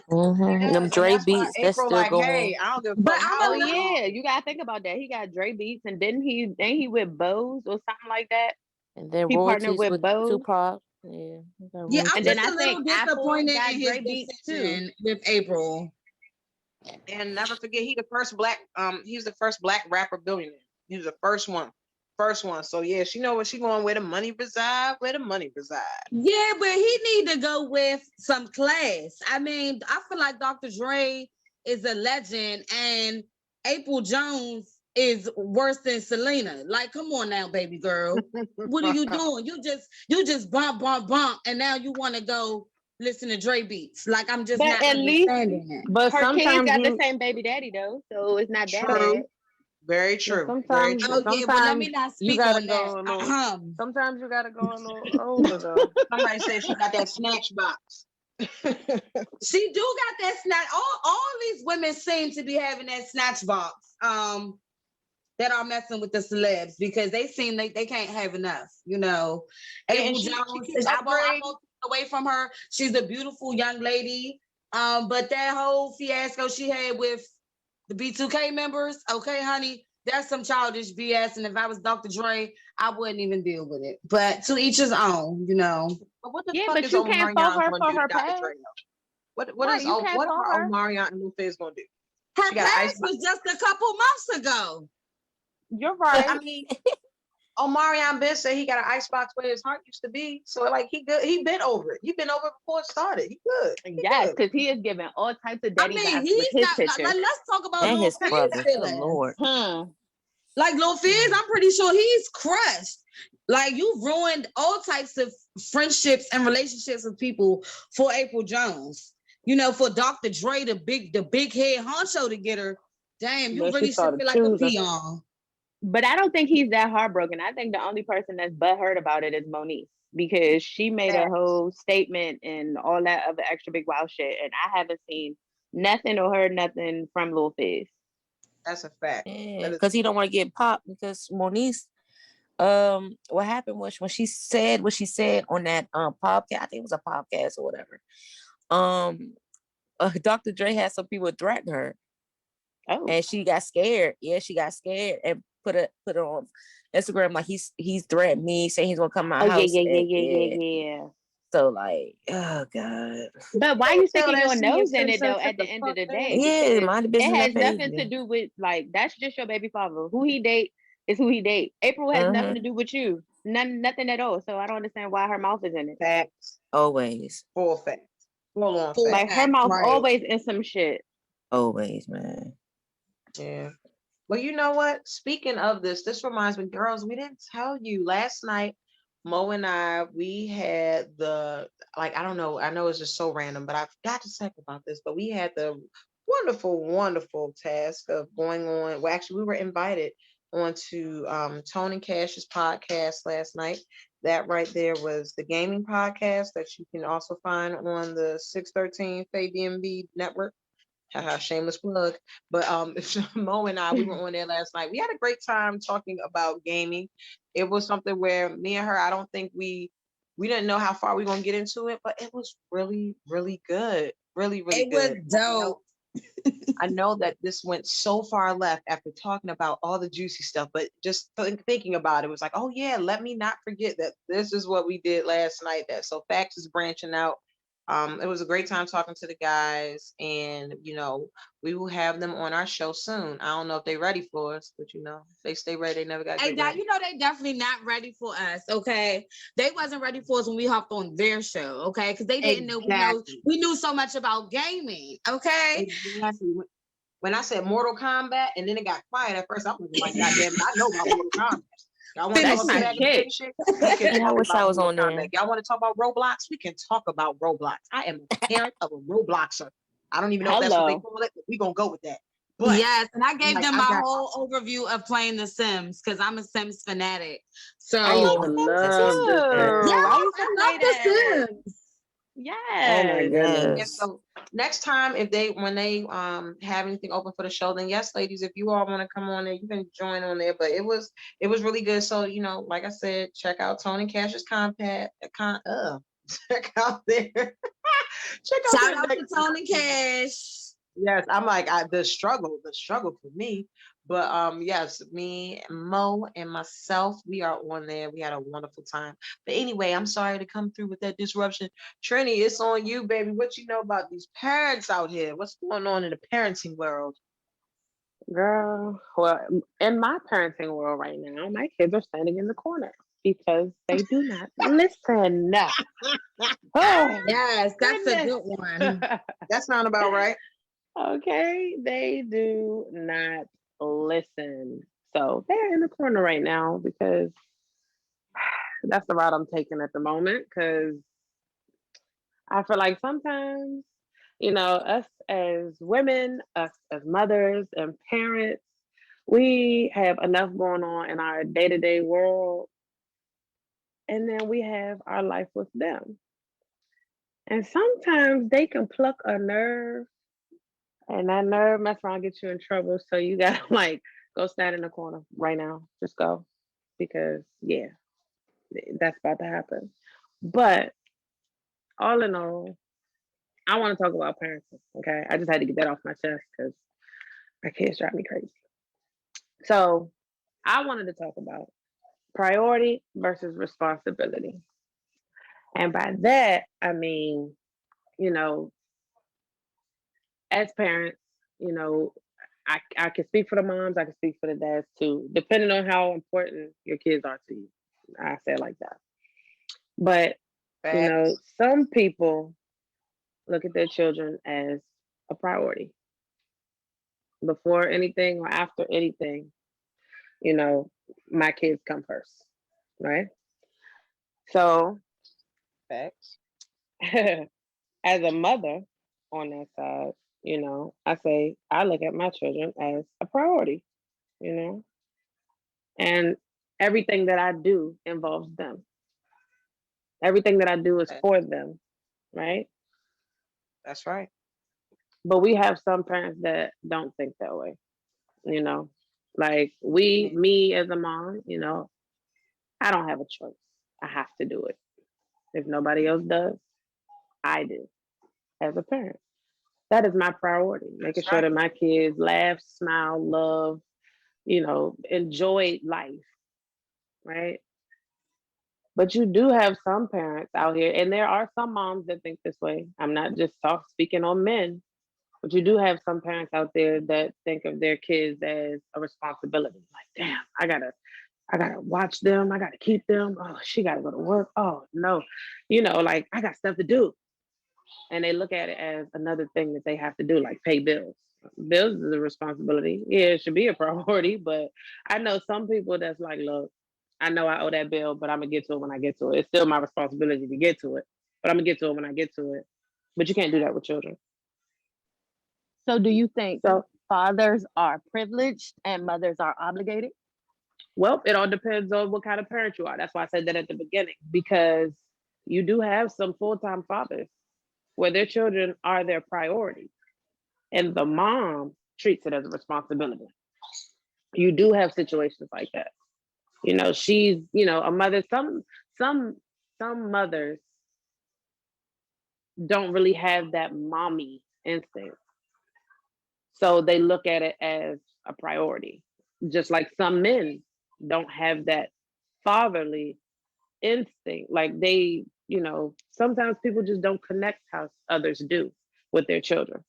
Speaker 6: Them
Speaker 4: And
Speaker 6: Dre
Speaker 4: that's why
Speaker 6: beats, that's
Speaker 4: April
Speaker 6: still
Speaker 4: like,
Speaker 6: going.
Speaker 4: hey, I don't give a
Speaker 5: But
Speaker 4: fuck
Speaker 5: I'm
Speaker 4: how
Speaker 5: a
Speaker 1: Oh
Speaker 4: old you
Speaker 5: little,
Speaker 4: are.
Speaker 1: yeah, you gotta think about that. He got Dre beats, and didn't he with Bose or something like that?
Speaker 6: And then
Speaker 1: He partnered
Speaker 6: royalties
Speaker 1: with
Speaker 6: with
Speaker 1: Bose,
Speaker 6: Tupac. Yeah, we got
Speaker 5: yeah, I'm
Speaker 1: and
Speaker 6: royalties.
Speaker 1: then
Speaker 5: just
Speaker 1: I
Speaker 5: a little
Speaker 1: think Apple
Speaker 5: disappointed
Speaker 1: got
Speaker 5: in his
Speaker 1: Dre beats too.
Speaker 5: decision with April.
Speaker 4: And never forget he the first black he's the first black rapper billionaire. He was the first one. First one. So yeah, she know where she going, where the money reside, where the money reside.
Speaker 5: Yeah, but he need to go with some class. I mean, I feel like Dr. Dre is a legend and April Jones is worse than Selena. Like, come on now, baby girl. What are you doing? You just bump, and now you want to go listen to Dre beats. Like, I'm just
Speaker 1: But
Speaker 5: not
Speaker 1: at least
Speaker 5: understanding that.
Speaker 3: But
Speaker 1: her kids
Speaker 3: sometimes
Speaker 1: got the
Speaker 3: you
Speaker 1: same baby daddy though, so it's not that
Speaker 4: True.
Speaker 1: bad.
Speaker 4: Very
Speaker 3: yeah,
Speaker 4: true. Very
Speaker 3: sometimes
Speaker 4: true.
Speaker 5: Oh yeah, well let me
Speaker 3: sometimes
Speaker 5: not
Speaker 3: you
Speaker 5: speak
Speaker 3: gotta
Speaker 5: on
Speaker 3: go
Speaker 5: that.
Speaker 3: a little sometimes you gotta go a little older though.
Speaker 4: Somebody said she got that snatch box.
Speaker 5: She do got that snatch. All these women seem to be having that snatch box. That are messing with the celebs because they seem like they can't have enough. You know,
Speaker 4: Yeah,
Speaker 5: April
Speaker 4: and she
Speaker 5: Jones.
Speaker 4: keeps
Speaker 5: I won't
Speaker 4: upgrading.
Speaker 5: take away from her. She's a beautiful young lady. But that whole fiasco she had with the B2K members, okay, honey, that's some childish BS. And if I was Dr. Dre, I wouldn't even deal with it. But to each his own, you know.
Speaker 4: But what the
Speaker 1: Yeah,
Speaker 4: fuck
Speaker 1: but
Speaker 4: is
Speaker 1: you can't
Speaker 4: Omarion
Speaker 1: fault her
Speaker 4: gonna
Speaker 1: for
Speaker 4: do to
Speaker 1: her
Speaker 4: Dr.
Speaker 1: past.
Speaker 4: Dre? What
Speaker 1: Right, you can't
Speaker 4: what
Speaker 1: fault
Speaker 4: are
Speaker 1: her.
Speaker 4: Omarion and Lil Fizz gonna do?
Speaker 5: Her
Speaker 4: She got an ice
Speaker 5: past was just a couple months ago.
Speaker 1: You're
Speaker 4: But I
Speaker 1: right.
Speaker 4: mean, Omarion Ben said he got an icebox where his heart used to be. So like he good. He been over it. He been over it before it started. He good. He
Speaker 1: Yes,
Speaker 4: good.
Speaker 1: because he is giving all types of
Speaker 5: I
Speaker 1: daddy
Speaker 5: mean,
Speaker 1: vibes with
Speaker 5: he's
Speaker 1: his
Speaker 5: got.
Speaker 1: picture.
Speaker 5: Let's talk about
Speaker 6: And
Speaker 5: Lil
Speaker 6: his
Speaker 5: Fizz
Speaker 6: brother. Good
Speaker 5: feelings.
Speaker 6: Lord.
Speaker 5: Like Lil Fizz, I'm pretty sure he's crushed. Like you ruined all types of friendships and relationships with people for April Jones. You know, for Dr. Dre, the big head honcho to get her. Damn, you
Speaker 3: Then she
Speaker 5: really should
Speaker 3: started
Speaker 5: feel like a
Speaker 3: choosing.
Speaker 5: peon.
Speaker 1: But I don't think he's that heartbroken. I think the only person that's butthurt about it is Monique because she made a whole statement and all that other extra big wild shit, and I haven't seen nothing or heard nothing from Lil Fizz.
Speaker 4: That's a fact.
Speaker 6: Yeah, because he don't want to get popped because Moniece, what happened was when she said what she said on that podcast, I think it was a podcast or whatever. Dr. Dre had some people threaten her
Speaker 1: Oh,
Speaker 6: and she got scared. Yeah, she got scared and put it on Instagram like he's threatened me, saying he's gonna come to my
Speaker 1: oh yeah,
Speaker 6: house.
Speaker 1: yeah, yeah,
Speaker 6: And,
Speaker 1: yeah, yeah.
Speaker 6: So like, oh God.
Speaker 1: But why
Speaker 4: Don't
Speaker 1: you
Speaker 4: tell
Speaker 1: sticking
Speaker 4: that
Speaker 1: your
Speaker 4: senior
Speaker 1: nose in it
Speaker 4: citizen
Speaker 1: though?
Speaker 4: sit
Speaker 1: At the
Speaker 4: the
Speaker 1: end of
Speaker 4: fuck
Speaker 1: the
Speaker 4: down.
Speaker 1: day,
Speaker 6: Yeah,
Speaker 1: because
Speaker 6: mind the
Speaker 1: it
Speaker 6: business
Speaker 1: has
Speaker 6: of baby.
Speaker 1: nothing to do with like that's just your baby father. Who he date is who he date. April has nothing to do with you. Nothing at all. So I don't understand why her mouth is in it.
Speaker 4: Facts.
Speaker 6: Always.
Speaker 4: Full facts. Full on
Speaker 5: Full
Speaker 4: facts.
Speaker 1: Like her mouth
Speaker 5: right.
Speaker 1: always in some shit.
Speaker 6: Always, man.
Speaker 4: Yeah. Well, you know what? Speaking of this reminds me, girls, we didn't tell you last night. Mo and I, we had I don't know. I know it's just so random, but I forgot to talk about this. But we had the wonderful task of going on. Well, actually, we were invited onto Tone and Cash's podcast last night. That right there was the gaming podcast that you can also find on the 613 Faye DMV network. Haha, shameless plug. But Mo and I, we were on there last night. We had a great time talking about gaming. It was something where me and her, I don't think we didn't know how far we were gonna get into it, but it was really, really good. Really, really
Speaker 5: It was
Speaker 4: good.
Speaker 5: dope.
Speaker 4: I know that this went so far left after talking about all the juicy stuff, but just thinking about it was like, oh yeah, let me not forget that this is what we did last night. That so F.A.C.T is branching out. It was a great time talking to the guys, and we will have them on our show soon. I don't know if they're ready for us, but if they stay ready, they never got to
Speaker 5: Hey,
Speaker 4: get ready.
Speaker 5: they definitely not ready for us. Okay, they wasn't ready for us when we hopped on their show. Okay, because they didn't know
Speaker 4: Exactly.
Speaker 5: we knew so much about gaming. Okay,
Speaker 4: Exactly. When I said Mortal Kombat, and then it got quiet at first, I was like, God damn it, I know about Mortal Kombat. Y'all want to
Speaker 1: That's
Speaker 4: talk
Speaker 1: my
Speaker 4: about
Speaker 1: shit.
Speaker 4: shit? We can
Speaker 6: Yeah, I
Speaker 4: talk
Speaker 6: wish
Speaker 4: about
Speaker 6: I was
Speaker 4: Mortal
Speaker 6: on there.
Speaker 4: Kombat. Y'all want to talk about Roblox? We can talk about Roblox. I am a parent of a Robloxer. I don't even know if that's what they
Speaker 1: Hello.
Speaker 4: call it, but we're going to go with that. But
Speaker 5: yes, and I gave
Speaker 4: like,
Speaker 5: them
Speaker 4: I
Speaker 5: my
Speaker 4: got
Speaker 5: whole overview of playing The Sims because I'm a Sims fanatic. So
Speaker 1: I used to love
Speaker 6: Sims
Speaker 1: The
Speaker 6: is good.
Speaker 1: Sims.
Speaker 5: yes,
Speaker 1: I used to
Speaker 5: I
Speaker 1: play
Speaker 5: love The
Speaker 1: that.
Speaker 5: Sims.
Speaker 1: Yes.
Speaker 4: And
Speaker 6: Yes.
Speaker 4: so next time, when they have anything open for the show, then yes, ladies, if you all want to come on there, you can join on there. But it was really good. So like I said, check out Tony Cash's check out there. Check out
Speaker 5: Shout
Speaker 4: their
Speaker 5: out to
Speaker 4: next
Speaker 5: Tony Cash.
Speaker 4: Yes, I'm like the struggle for me. But yes, me, Mo, and myself, we are on there. We had a wonderful time. But anyway, I'm sorry to come through with that disruption. Trinnie, it's on you, baby. What you know about these parents out here? What's going on in the parenting world?
Speaker 1: Girl, well, in my parenting world right now, my kids are standing in the corner because they do not listen. Oh,
Speaker 5: Yes, that's a
Speaker 1: goodness.
Speaker 5: good one.
Speaker 4: That sound about right.
Speaker 1: Okay, they do not listen. So they're in the corner right now because that's the route I'm taking at the moment. Because I feel like sometimes, us as women, us as mothers and parents, we have enough going on in our day to day world. And then we have our life with them. And sometimes they can pluck a nerve, and that nerve mess around get you in trouble. So you gotta like go stand in the corner right now. Just go. Because yeah, that's about to happen. But all in all, I want to talk about parenting. Okay. I just had to get that off my chest because my kids drive me crazy. So I wanted to talk about priority versus responsibility. And by that, I mean, you know, as parents, you know, I can speak for the moms, I can speak for the dads too, depending on how important your kids are to you. I say it like that. But,
Speaker 4: Facts.
Speaker 1: some people look at their children as a priority before anything or after anything. You know, my kids come first, right? So,
Speaker 4: Facts.
Speaker 1: as a mother on that side, I say I look at my children as a priority, you know, and everything that I do involves them. Everything that I do is for them, right?
Speaker 4: That's right.
Speaker 1: But we have some parents that don't think that way, you know. Like me as a mom, I don't have a choice. I have to do it. If nobody else does, I do as a parent. That is my priority, making
Speaker 4: That's
Speaker 1: sure
Speaker 4: right.
Speaker 1: that my kids laugh, smile, love, enjoy life, right? But you do have some parents out here, and there are some moms that think this way. I'm not just speaking on men, but you do have some parents out there that think of their kids as a responsibility. Like, damn, I gotta watch them. I gotta keep them. Oh, she gotta go to work. Oh no, like I got stuff to do, and they look at it as another thing that they have to do, like pay bills. Bills is a responsibility. Yeah, it should be a priority, but I know some people that's like, look, I know I owe that bill, but I'm gonna get to it when I get to it. It's still my responsibility to get to it, but I'm gonna get to it when I get to it. But you can't do that with children.
Speaker 7: So do you think
Speaker 1: So,
Speaker 7: fathers are privileged and mothers are obligated?
Speaker 1: well, it all depends on what kind of parent you are. That's why I said that at the beginning, because you do have some full-time fathers where their children are their priority, and the mom treats it as a responsibility. You do have situations like that. She's, a mother. Some some mothers don't really have that mommy instinct. So they look at it as a priority. Just like some men don't have that fatherly instinct. Like sometimes people just don't connect how others do with their children.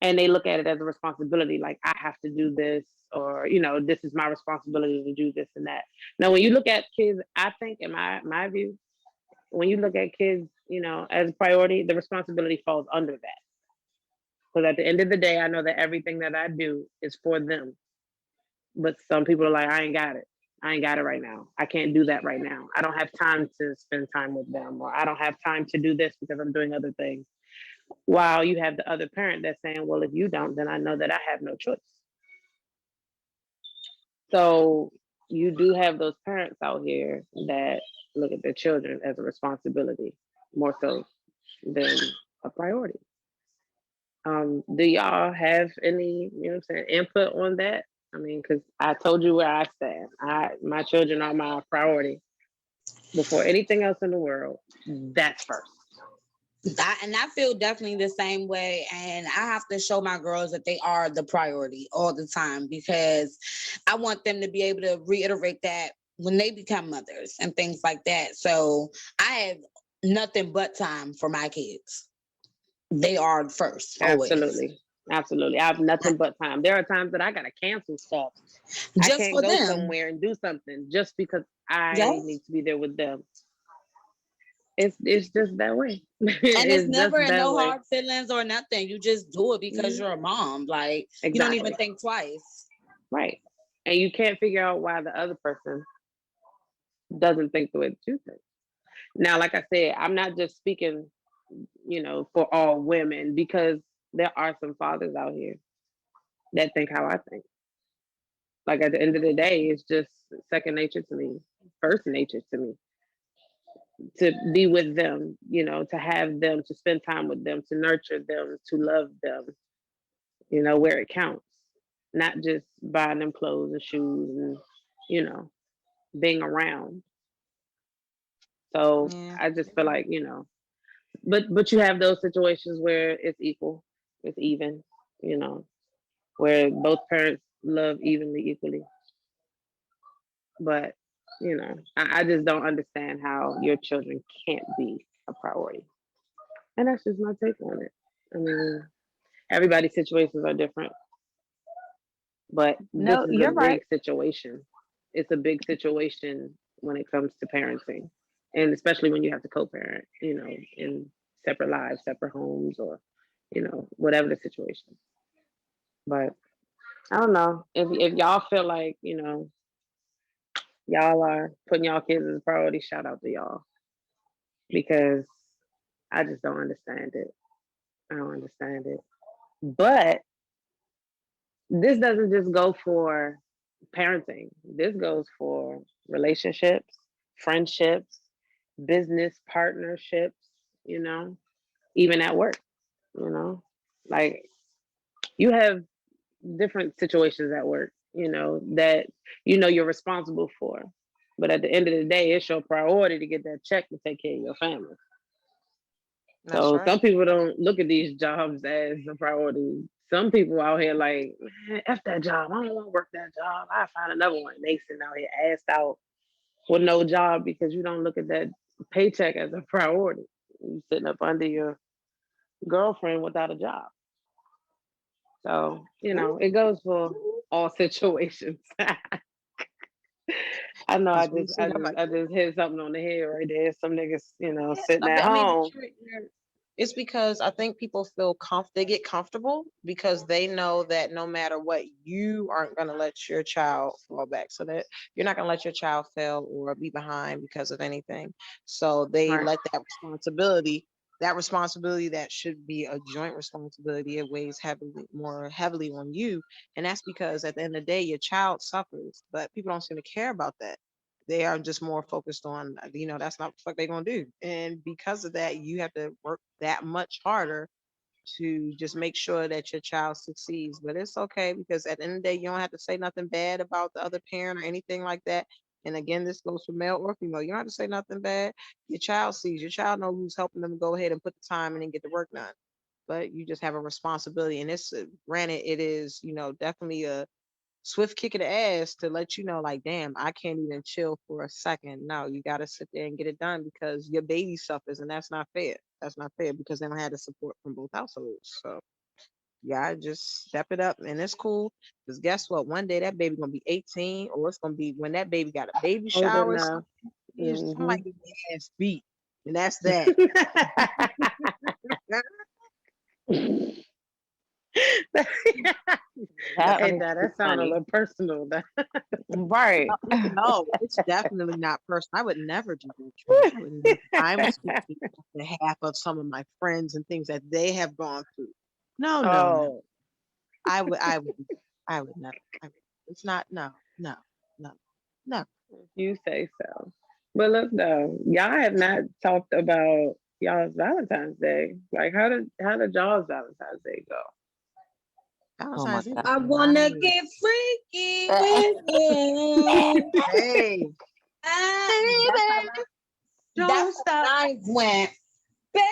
Speaker 1: And they look at it as a responsibility, like I have to do this, or this is my responsibility to do this and that. Now, when you look at kids, I think, in my view, when you look at kids, as a priority, the responsibility falls under that. Because at the end of the day, I know that everything that I do is for them. But some people are like, I ain't got it. I ain't got it right now. I can't do that right now. I don't have time to spend time with them, or I don't have time to do this because I'm doing other things. While you have the other parent that's saying, well, if you don't, then I know that I have no choice. So you do have those parents out here that look at their children as a responsibility more so than a priority. Do y'all have any, input on that? I mean, because I told you where I stand. My children are my priority before anything else in the world. That's first.
Speaker 5: I feel definitely the same way. And I have to show my girls that they are the priority all the time, because I want them to be able to reiterate that when they become mothers and things like that. So I have nothing but time for my kids. They are first, always.
Speaker 1: Absolutely. I have nothing but time. There are times that I gotta cancel stuff.
Speaker 5: Just
Speaker 1: I can't
Speaker 5: for
Speaker 1: go
Speaker 5: them.
Speaker 1: somewhere and do something just because I
Speaker 5: Yes.
Speaker 1: need to be there with them. It's just that way.
Speaker 5: And it's never
Speaker 1: just that
Speaker 5: no
Speaker 1: way.
Speaker 5: hard feelings or nothing. You just do it because you're a mom. Like, you don't even think twice.
Speaker 1: Right. And you can't figure out why the other person doesn't think the way that you think. Now, like I said, I'm not just speaking, for all women, because there are some fathers out here that think how I think. Like at the end of the day, it's just second nature to me, first nature to me, to be with them, to have them, to spend time with them, to nurture them, to love them, where it counts, not just buying them clothes and shoes and, being around. So
Speaker 4: Yeah.
Speaker 1: I just feel like, but you have those situations where it's equal, it's even, where both parents love evenly, equally. But, I just don't understand how your children can't be a priority. And that's just my take on it. I mean, everybody's situations are different, but
Speaker 7: No,
Speaker 1: this is a
Speaker 7: you're right.
Speaker 1: big situation. It's a big situation when it comes to parenting, and especially when you have to co-parent, in separate lives, separate homes, or whatever the situation. But I don't know if y'all feel like y'all are putting y'all kids as a priority. Shout out to y'all, because I just don't understand it. I don't understand it. But this doesn't just go for parenting. This goes for relationships, friendships, business partnerships, you know, even at work, you know. Like you have different situations at work, that you're responsible for. But at the end of the day, it's your priority to get that check to take care of your family.
Speaker 4: That's
Speaker 1: So
Speaker 4: right.
Speaker 1: some people don't look at these jobs as a priority. Some people out here like, man, F that job. I don't want to work that job. I find another one. They sitting out here assed out with no job because you don't look at that paycheck as a priority. You sitting up under your girlfriend without a job. So, it goes for all situations. I know
Speaker 4: Because we see
Speaker 1: I just hit something on the head right there. Some niggas, sitting
Speaker 4: I
Speaker 1: at
Speaker 4: mean,
Speaker 1: home.
Speaker 4: it's because I think people feel they get comfortable because they know that no matter what, you aren't going to let your child fall back. So that you're not going to let your child fail or be behind because of anything. So they
Speaker 1: Right.
Speaker 4: let that responsibility that responsibility that should be a joint responsibility, it weighs more heavily on you. And that's because at the end of the day, your child suffers, but people don't seem to care about that. They are just more focused on, that's not what the fuck they're gonna do. And because of that, you have to work that much harder to just make sure that your child succeeds. But it's okay, because at the end of the day, you don't have to say nothing bad about the other parent or anything like that. And again, this goes for male or female. You don't have to say nothing bad. Your child sees, your child knows who's helping them go ahead and put the time in and get the work done. But you just have a responsibility. And it's granted, it is, definitely a swift kick of the ass to let you know, like, damn, I can't even chill for a second. No, you got to sit there and get it done, because your baby suffers, and that's not fair. That's not fair, because they don't have the support from both households. So yeah, just step it up, and it's cool. Because guess what? One day that baby gonna be 18, or it's gonna be when that baby got a baby
Speaker 1: Old
Speaker 4: shower.
Speaker 1: enough.
Speaker 4: Somebody get their ass beat, and that's that.
Speaker 1: Hey, that sounds a little personal.
Speaker 6: Right.
Speaker 4: No, it's definitely not personal. I would never do that. Trish. I would never. I'm speaking on behalf of some of my friends and things that they have gone through. No, no, no.
Speaker 1: Oh,
Speaker 4: I would never. It's not. No, no, no, no.
Speaker 1: you say so. But look though, y'all have not talked about y'all's Valentine's Day. Like, how did y'all's Valentine's Day go?
Speaker 6: Oh my
Speaker 4: Valentine's Day.
Speaker 6: God.
Speaker 5: I wanna get freaky with you.
Speaker 4: Hey,
Speaker 5: That's how mine went. Baby.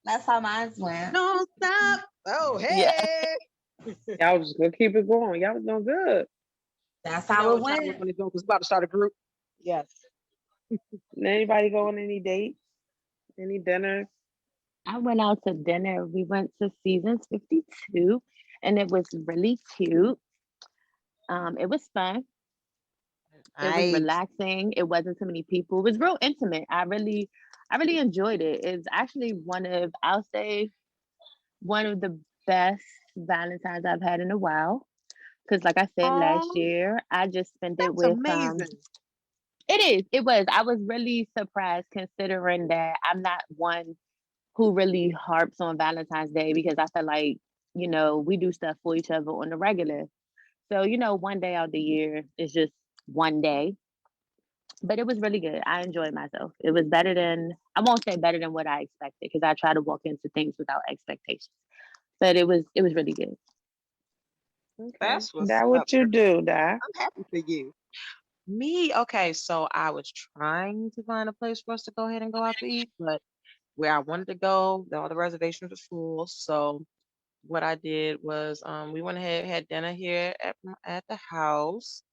Speaker 5: That's how mine went.
Speaker 4: don't stop. Oh,
Speaker 6: Yeah.
Speaker 4: hey.
Speaker 1: Y'all was just gonna keep it going. Y'all was doing good.
Speaker 5: That's
Speaker 4: You
Speaker 5: how
Speaker 4: know
Speaker 5: it
Speaker 4: what time we're
Speaker 5: went.
Speaker 4: going to go, because we're about to start a group. Yes.
Speaker 1: Anybody go on any dates? Any dinners?
Speaker 7: I went out to dinner. We went to Seasons 52 and it was really cute. It was fun. It was
Speaker 4: Nice.
Speaker 7: relaxing. It wasn't too many people. It was real intimate. I really enjoyed it. It's actually I'll say one of the best Valentines I've had in a while. Because like I said last
Speaker 4: Oh,
Speaker 7: year, I just spent it
Speaker 4: that's
Speaker 7: with
Speaker 4: amazing.
Speaker 7: I was really surprised considering that I'm not one who really harps on Valentine's Day because I feel like, we do stuff for each other on the regular. So, one day out the year is just one day. But it was really good. I enjoyed myself. It was I won't say better than what I expected because I try to walk into things without expectations. But it was really good.
Speaker 1: Okay.
Speaker 4: That's what's
Speaker 1: That
Speaker 4: up.
Speaker 1: what you do, Doc.
Speaker 4: I'm happy for you. Me, okay, so I was trying to find a place for us to go ahead and go out to eat, but where I wanted to go, all the reservations were full. So what I did was we went ahead, had dinner here at the house.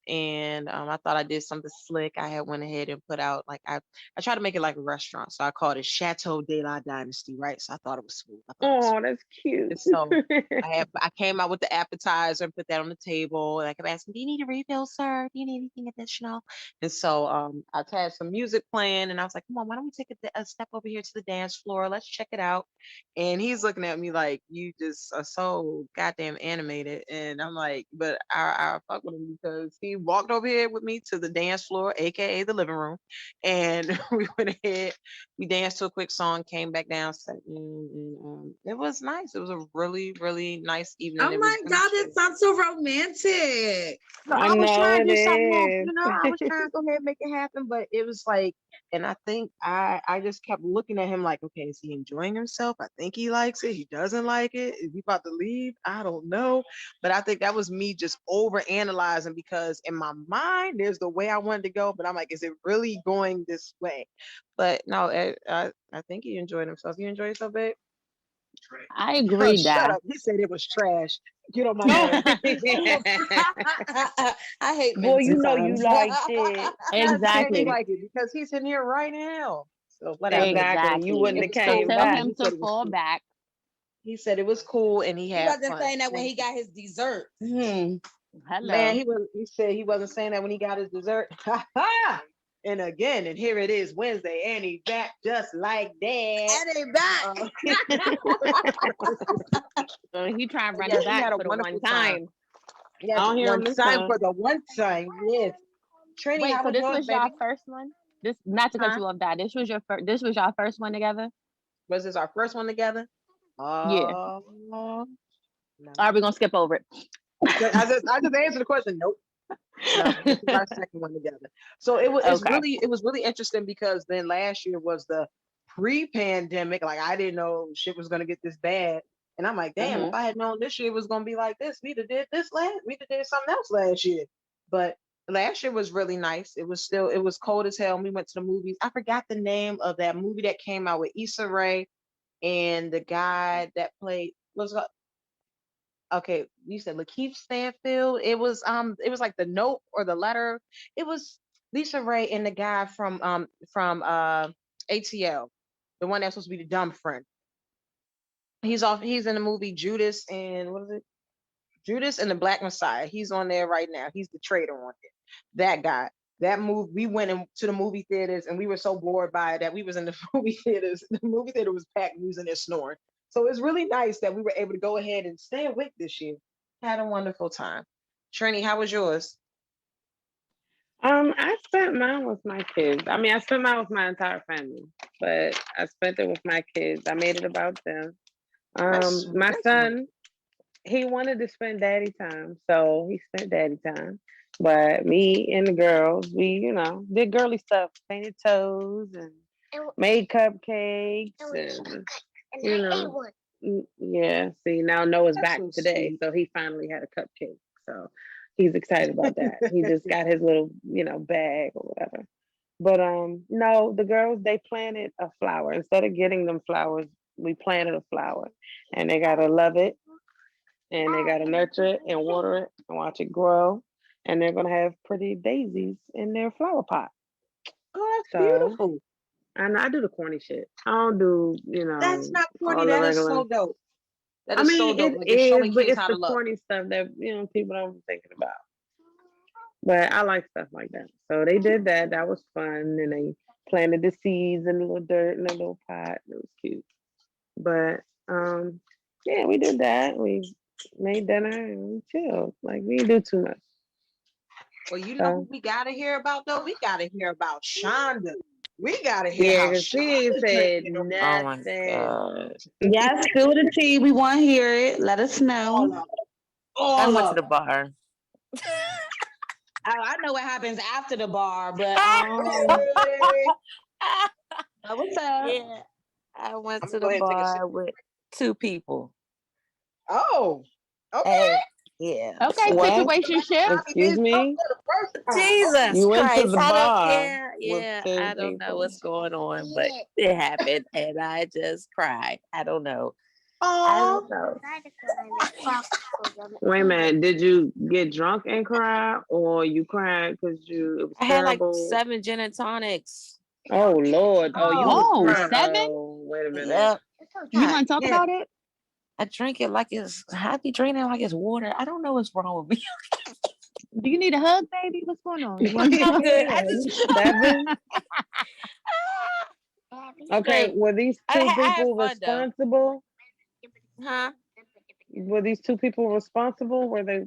Speaker 4: And I thought I did something slick. I had went ahead and put out like I tried to make it like a restaurant, so I called it Chateau de la Dynasty, right? So I thought it was smooth. I thought it was
Speaker 1: Oh,
Speaker 4: smooth.
Speaker 1: that's cute.
Speaker 4: And so I came out with the appetizer and put that on the table. And I kept asking, "Do you need a refill, sir? Do you need anything additional?" And so I had some music playing, and I was like, "Come on, why don't we take a step over here to the dance floor? Let's check it out." And he's looking at me like, "You just are so goddamn animated." And I'm like, "But I fuck with him because he walked over here with me to the dance floor, aka the living room, and we went ahead." We danced to a quick song, came back down, and it was nice. It was a really, really nice evening.
Speaker 5: Oh
Speaker 4: It was
Speaker 5: my
Speaker 4: really
Speaker 5: God,
Speaker 4: chill.
Speaker 5: it sounds so romantic.
Speaker 4: So
Speaker 1: I
Speaker 4: I was
Speaker 1: know
Speaker 4: trying
Speaker 1: it
Speaker 4: to do something else,
Speaker 1: is.
Speaker 4: I was trying to go ahead and make it happen, but it was like, and I think I just kept looking at him like, okay, is he enjoying himself? I think he likes it. He doesn't like it. Is he about to leave? I don't know. But I think that was me just over analyzing, because in my mind, there's the way I wanted to go, but I'm like, is it really going this way? But no, I think he enjoyed himself. You enjoy yourself, babe?
Speaker 7: I
Speaker 4: Oh,
Speaker 7: agree,
Speaker 4: shut
Speaker 7: Di.
Speaker 4: up. He said it was trash. Get on my
Speaker 1: No.
Speaker 4: nerves.
Speaker 5: I hate
Speaker 1: Boy,
Speaker 5: men
Speaker 1: you know you
Speaker 5: sometimes.
Speaker 1: liked it.
Speaker 4: I'm not saying he
Speaker 7: Exactly.
Speaker 4: like it because he's in here right now. So whatever.
Speaker 1: Exactly. You
Speaker 7: Exactly.
Speaker 1: wouldn't
Speaker 4: It
Speaker 1: have
Speaker 4: was
Speaker 7: So
Speaker 1: came
Speaker 4: cool.
Speaker 7: tell
Speaker 1: back.
Speaker 7: him
Speaker 4: He
Speaker 7: to
Speaker 4: said it was
Speaker 7: fall
Speaker 4: cool.
Speaker 7: back.
Speaker 4: He said it was cool and he
Speaker 5: He
Speaker 4: had
Speaker 5: wasn't
Speaker 4: fun.
Speaker 5: saying that when he got his dessert.
Speaker 4: Man,
Speaker 7: Hello.
Speaker 4: he said he wasn't saying that when he got his dessert. And again, and here it is Wednesday, and he back just like that.
Speaker 5: And they back.
Speaker 7: So he tried to run
Speaker 4: Yeah,
Speaker 7: it
Speaker 4: he
Speaker 7: back
Speaker 4: had a
Speaker 7: for the one
Speaker 4: wonderful time.
Speaker 7: time.
Speaker 4: Yes,
Speaker 1: I don't hear him
Speaker 4: one
Speaker 1: this
Speaker 4: time
Speaker 1: time.
Speaker 4: for the one time. Yes. Trinnie,
Speaker 7: Wait,
Speaker 4: how
Speaker 7: so
Speaker 4: was
Speaker 7: this
Speaker 4: yours,
Speaker 7: was
Speaker 4: baby?
Speaker 7: y'all first one? This not to cut
Speaker 4: Huh?
Speaker 7: you off, Dad. This was your first one together?
Speaker 4: Was this our first one together?
Speaker 7: Yeah.
Speaker 4: No.
Speaker 7: Are we gonna skip over it?
Speaker 4: I just answered the question. Nope. No, this is our second one together. So it was
Speaker 7: Okay.
Speaker 4: it was really interesting because then last year was the pre-pandemic. Like I didn't know shit was gonna get this bad. And I'm like, damn, if I had known this year was gonna be like this, we'd have did something else last year. But last year was really nice. It was cold as hell. And we went to the movies. I forgot the name of that movie that came out with Issa Rae and the guy that played okay, you said Lakeith Stanfield. It was like the note or the letter. It was Lisa Ray and the guy from ATL, the one that's supposed to be the dumb friend. He's in the movie Judas and what is it? Judas and the Black Messiah. He's on there right now. He's the traitor on it. That guy. That movie, we went into the movie theaters and we were so bored by it that we was in the movie theaters. The movie theater was packed, we was in there snoring. So it's really nice that we were able to go ahead and stay awake this year. Had a wonderful time. Trinnie, how was yours?
Speaker 1: I spent mine with my kids. I mean, I spent mine with my entire family, but I spent it with my kids. I made it about them. My
Speaker 4: That's
Speaker 1: son, he wanted to spend daddy time, so he spent daddy time. But me and the girls, we, did girly stuff, painted toes and made cupcakes and, yeah. See, now Noah's
Speaker 4: That's
Speaker 1: back
Speaker 4: so
Speaker 1: today,
Speaker 4: sweet.
Speaker 1: so he finally had a cupcake. So he's excited about that. He just got his little, bag or whatever. But no, the girls, they planted a flower. Instead of getting them flowers, we planted a flower, and they gotta love it, and they gotta nurture it and water it and watch it grow, and they're gonna have pretty daisies in their flower pot.
Speaker 4: Oh, that's
Speaker 1: So,
Speaker 4: beautiful.
Speaker 1: and I do the corny shit. I don't do,
Speaker 4: That's not corny.
Speaker 1: all the
Speaker 4: That is
Speaker 1: regular.
Speaker 4: so dope. That
Speaker 1: I
Speaker 4: is so
Speaker 1: mean,
Speaker 4: dope.
Speaker 1: it
Speaker 4: Like it's
Speaker 1: is,
Speaker 4: showing
Speaker 1: but
Speaker 4: kids
Speaker 1: it's
Speaker 4: how
Speaker 1: the
Speaker 4: to love.
Speaker 1: corny stuff that people don't be thinking about. But I like stuff like that. So they did that. That was fun, and they planted the seeds in the little dirt in the little pot. It was cute. But yeah, we did that. We made dinner and we chilled. Like we didn't do too much.
Speaker 4: Well, you know who
Speaker 1: So
Speaker 4: we gotta hear about though? We gotta hear about Shonda. We gotta hear
Speaker 1: yeah,
Speaker 4: how
Speaker 1: because she ain't
Speaker 4: Shonda's gonna
Speaker 1: said
Speaker 4: get around.
Speaker 6: Oh my
Speaker 1: nothing.
Speaker 6: God.
Speaker 5: Yes, spill the tea. We want to hear it. Let us
Speaker 4: All
Speaker 5: know.
Speaker 4: of it.
Speaker 6: I
Speaker 4: All
Speaker 6: went to
Speaker 4: of
Speaker 6: the
Speaker 4: it.
Speaker 6: bar.
Speaker 5: I know what happens after the bar, but
Speaker 4: Hey,
Speaker 5: what's up?
Speaker 6: Yeah. I went
Speaker 4: I'm
Speaker 6: to
Speaker 4: gonna go
Speaker 6: the
Speaker 4: ahead and take a sip.
Speaker 6: bar with 2 people.
Speaker 4: Oh, okay.
Speaker 6: Hey, yeah.
Speaker 7: Okay,
Speaker 1: What?
Speaker 7: situationship.
Speaker 1: Excuse me?
Speaker 4: For the first time. Okay.
Speaker 6: Jesus
Speaker 1: You went to
Speaker 6: Christ.
Speaker 1: the
Speaker 6: I don't,
Speaker 1: bar
Speaker 6: yeah,
Speaker 1: with
Speaker 6: yeah.
Speaker 1: 2
Speaker 6: I don't know
Speaker 1: people.
Speaker 6: what's going on, but it happened and I just cried. I don't know. I
Speaker 4: Oh,
Speaker 6: don't know.
Speaker 1: Wait a minute. Did you get drunk and cry, or you cried because it was
Speaker 6: I had like
Speaker 1: terrible?
Speaker 6: 7 gin and tonics.
Speaker 1: Oh Lord. Oh, you was
Speaker 7: Oh,
Speaker 1: crying.
Speaker 7: 7?
Speaker 1: Oh, wait a minute.
Speaker 6: Yep.
Speaker 7: You
Speaker 6: God
Speaker 7: want to talk
Speaker 6: damn.
Speaker 7: about it?
Speaker 6: I drink it like I be drinking it like it's water. I don't know what's wrong with me.
Speaker 7: Do you need a hug, baby? What's going on? You want
Speaker 6: I'm good. I just
Speaker 1: 7? Okay,
Speaker 6: straight.
Speaker 1: were these
Speaker 6: I
Speaker 1: 2
Speaker 6: had
Speaker 1: people
Speaker 6: fun though.
Speaker 1: responsible?
Speaker 6: Huh?
Speaker 1: Were these 2 people responsible? Were they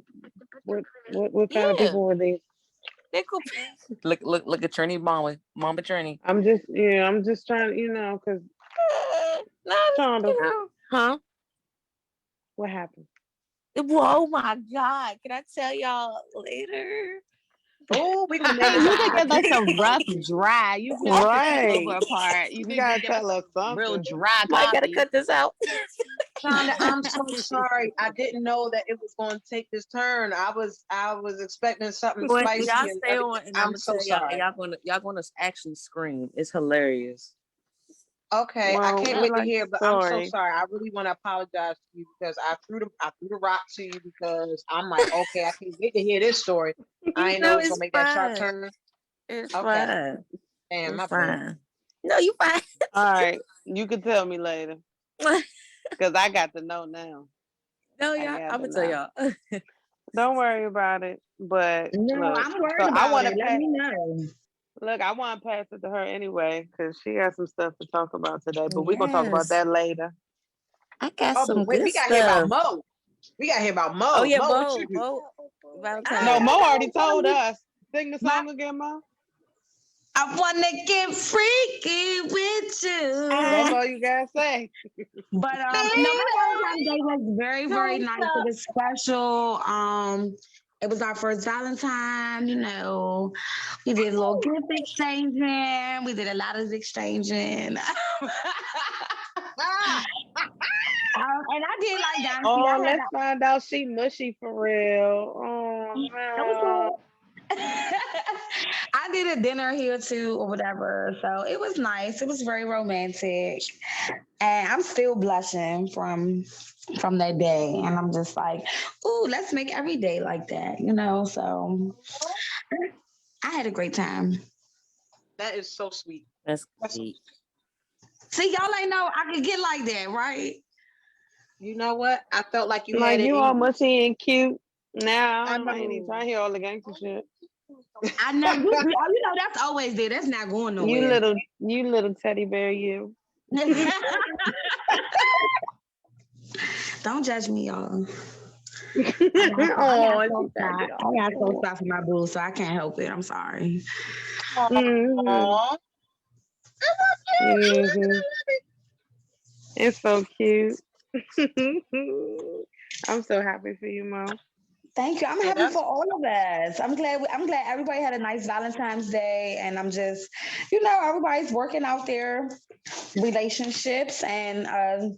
Speaker 1: what kind of
Speaker 6: Yeah.
Speaker 1: people were these?
Speaker 6: They cool. Look at Trinnie Mama Trinnie.
Speaker 1: I'm just trying, because
Speaker 6: No,
Speaker 1: Shonda,
Speaker 6: you know. Huh?
Speaker 1: what happened?
Speaker 6: Oh my God. Can I tell y'all later?
Speaker 4: oh, we gonna make
Speaker 7: You
Speaker 4: it
Speaker 7: could give us a rough dry. You missed the
Speaker 1: Right.
Speaker 7: takeover part. You
Speaker 1: You
Speaker 7: could
Speaker 1: gotta
Speaker 7: just give us
Speaker 1: tell us
Speaker 7: a real
Speaker 1: something.
Speaker 7: dry
Speaker 6: I gotta
Speaker 7: copy.
Speaker 6: cut this out.
Speaker 4: Shonda, I'm so sorry. I didn't know that it was going to take this turn. I was expecting something
Speaker 6: But
Speaker 4: spicy
Speaker 6: y'all
Speaker 4: and
Speaker 6: stay on,
Speaker 4: everything.
Speaker 6: and I'm
Speaker 4: I'm
Speaker 6: gonna
Speaker 4: so
Speaker 6: tell y'all, and
Speaker 4: sorry.
Speaker 6: y'all gonna actually scream. It's hilarious.
Speaker 4: Okay, I
Speaker 1: Well,
Speaker 4: can't
Speaker 1: we
Speaker 4: wait to
Speaker 1: like
Speaker 4: hear,
Speaker 1: the
Speaker 4: but I'm so
Speaker 1: story.
Speaker 4: sorry. I really want to apologize to you because I threw the rock to you because I'm like, okay, I can't wait to hear this story. I ain't know
Speaker 6: No,
Speaker 4: it's gonna
Speaker 6: it's
Speaker 4: make that sharp
Speaker 6: fine.
Speaker 4: turn.
Speaker 6: It's
Speaker 4: Okay,
Speaker 6: fine.
Speaker 4: damn, my
Speaker 6: It's
Speaker 4: bad.
Speaker 6: fine. No, you fine.
Speaker 1: All right. You can tell me later. Because I got to know now.
Speaker 6: No,
Speaker 1: I
Speaker 6: y'all.
Speaker 1: got
Speaker 6: I'm
Speaker 1: to
Speaker 6: gonna tell
Speaker 1: know.
Speaker 6: y'all.
Speaker 1: Don't worry about it. But
Speaker 5: No,
Speaker 1: look,
Speaker 5: I'm worried
Speaker 1: so I
Speaker 5: about
Speaker 1: want
Speaker 5: it.
Speaker 1: to
Speaker 5: Let
Speaker 1: pass.
Speaker 5: me know.
Speaker 1: Look, I want to pass it to her anyway because she has some stuff to talk about today. But we're gonna talk about
Speaker 6: Yes,
Speaker 1: that later.
Speaker 6: I got
Speaker 4: Oh,
Speaker 6: some
Speaker 4: but wait,
Speaker 6: good
Speaker 4: we got to hear about
Speaker 6: stuff.
Speaker 4: Mo. We got to hear about
Speaker 6: Oh
Speaker 4: Mo.
Speaker 6: yeah,
Speaker 4: Mo, what you do?
Speaker 6: Mo,
Speaker 1: No,
Speaker 6: Valentine.
Speaker 1: Mo
Speaker 5: I got
Speaker 1: already
Speaker 5: one
Speaker 1: told
Speaker 5: for you.
Speaker 1: us. Sing the
Speaker 5: My
Speaker 1: song again, Mo.
Speaker 5: I wanna get freaky with you.
Speaker 3: That's all you gotta say.
Speaker 5: But no, my Valentine's Day was very, very nice. It was special. It was our first Valentine, you know. We did a little gift exchanging. We did a lot of exchanging. And I did like that.
Speaker 3: Oh, let's find out she mushy for real. Oh,
Speaker 5: That was cool. I did a dinner here too, or whatever. So it was nice. It was very romantic, and I'm still blushing from that day. And I'm just like, ooh, let's make every day like that, you know. So I had a great time.
Speaker 4: That is so sweet.
Speaker 6: That's sweet.
Speaker 5: See, y'all ain't know I could get like that, right?
Speaker 4: You know what? I felt like you
Speaker 3: like
Speaker 4: had it.
Speaker 3: you
Speaker 4: in
Speaker 3: all
Speaker 4: you.
Speaker 3: mushy and cute. Now
Speaker 4: I
Speaker 3: I ain't even
Speaker 4: know.
Speaker 3: trying to hear all the gangster shit.
Speaker 5: I know. You know that's always there. That's not going nowhere.
Speaker 3: You little teddy bear, you.
Speaker 5: Don't judge me, y'all.
Speaker 3: Oh,
Speaker 5: I got so stuff in my boo, so I can't help it. I'm sorry.
Speaker 3: Mhm. Mhm. It's so cute. I'm so happy for you, Mo.
Speaker 5: Thank you. I'm happy for all of us. I'm glad everybody had a nice Valentine's Day, and I'm just, you know, everybody's working out their relationships, and I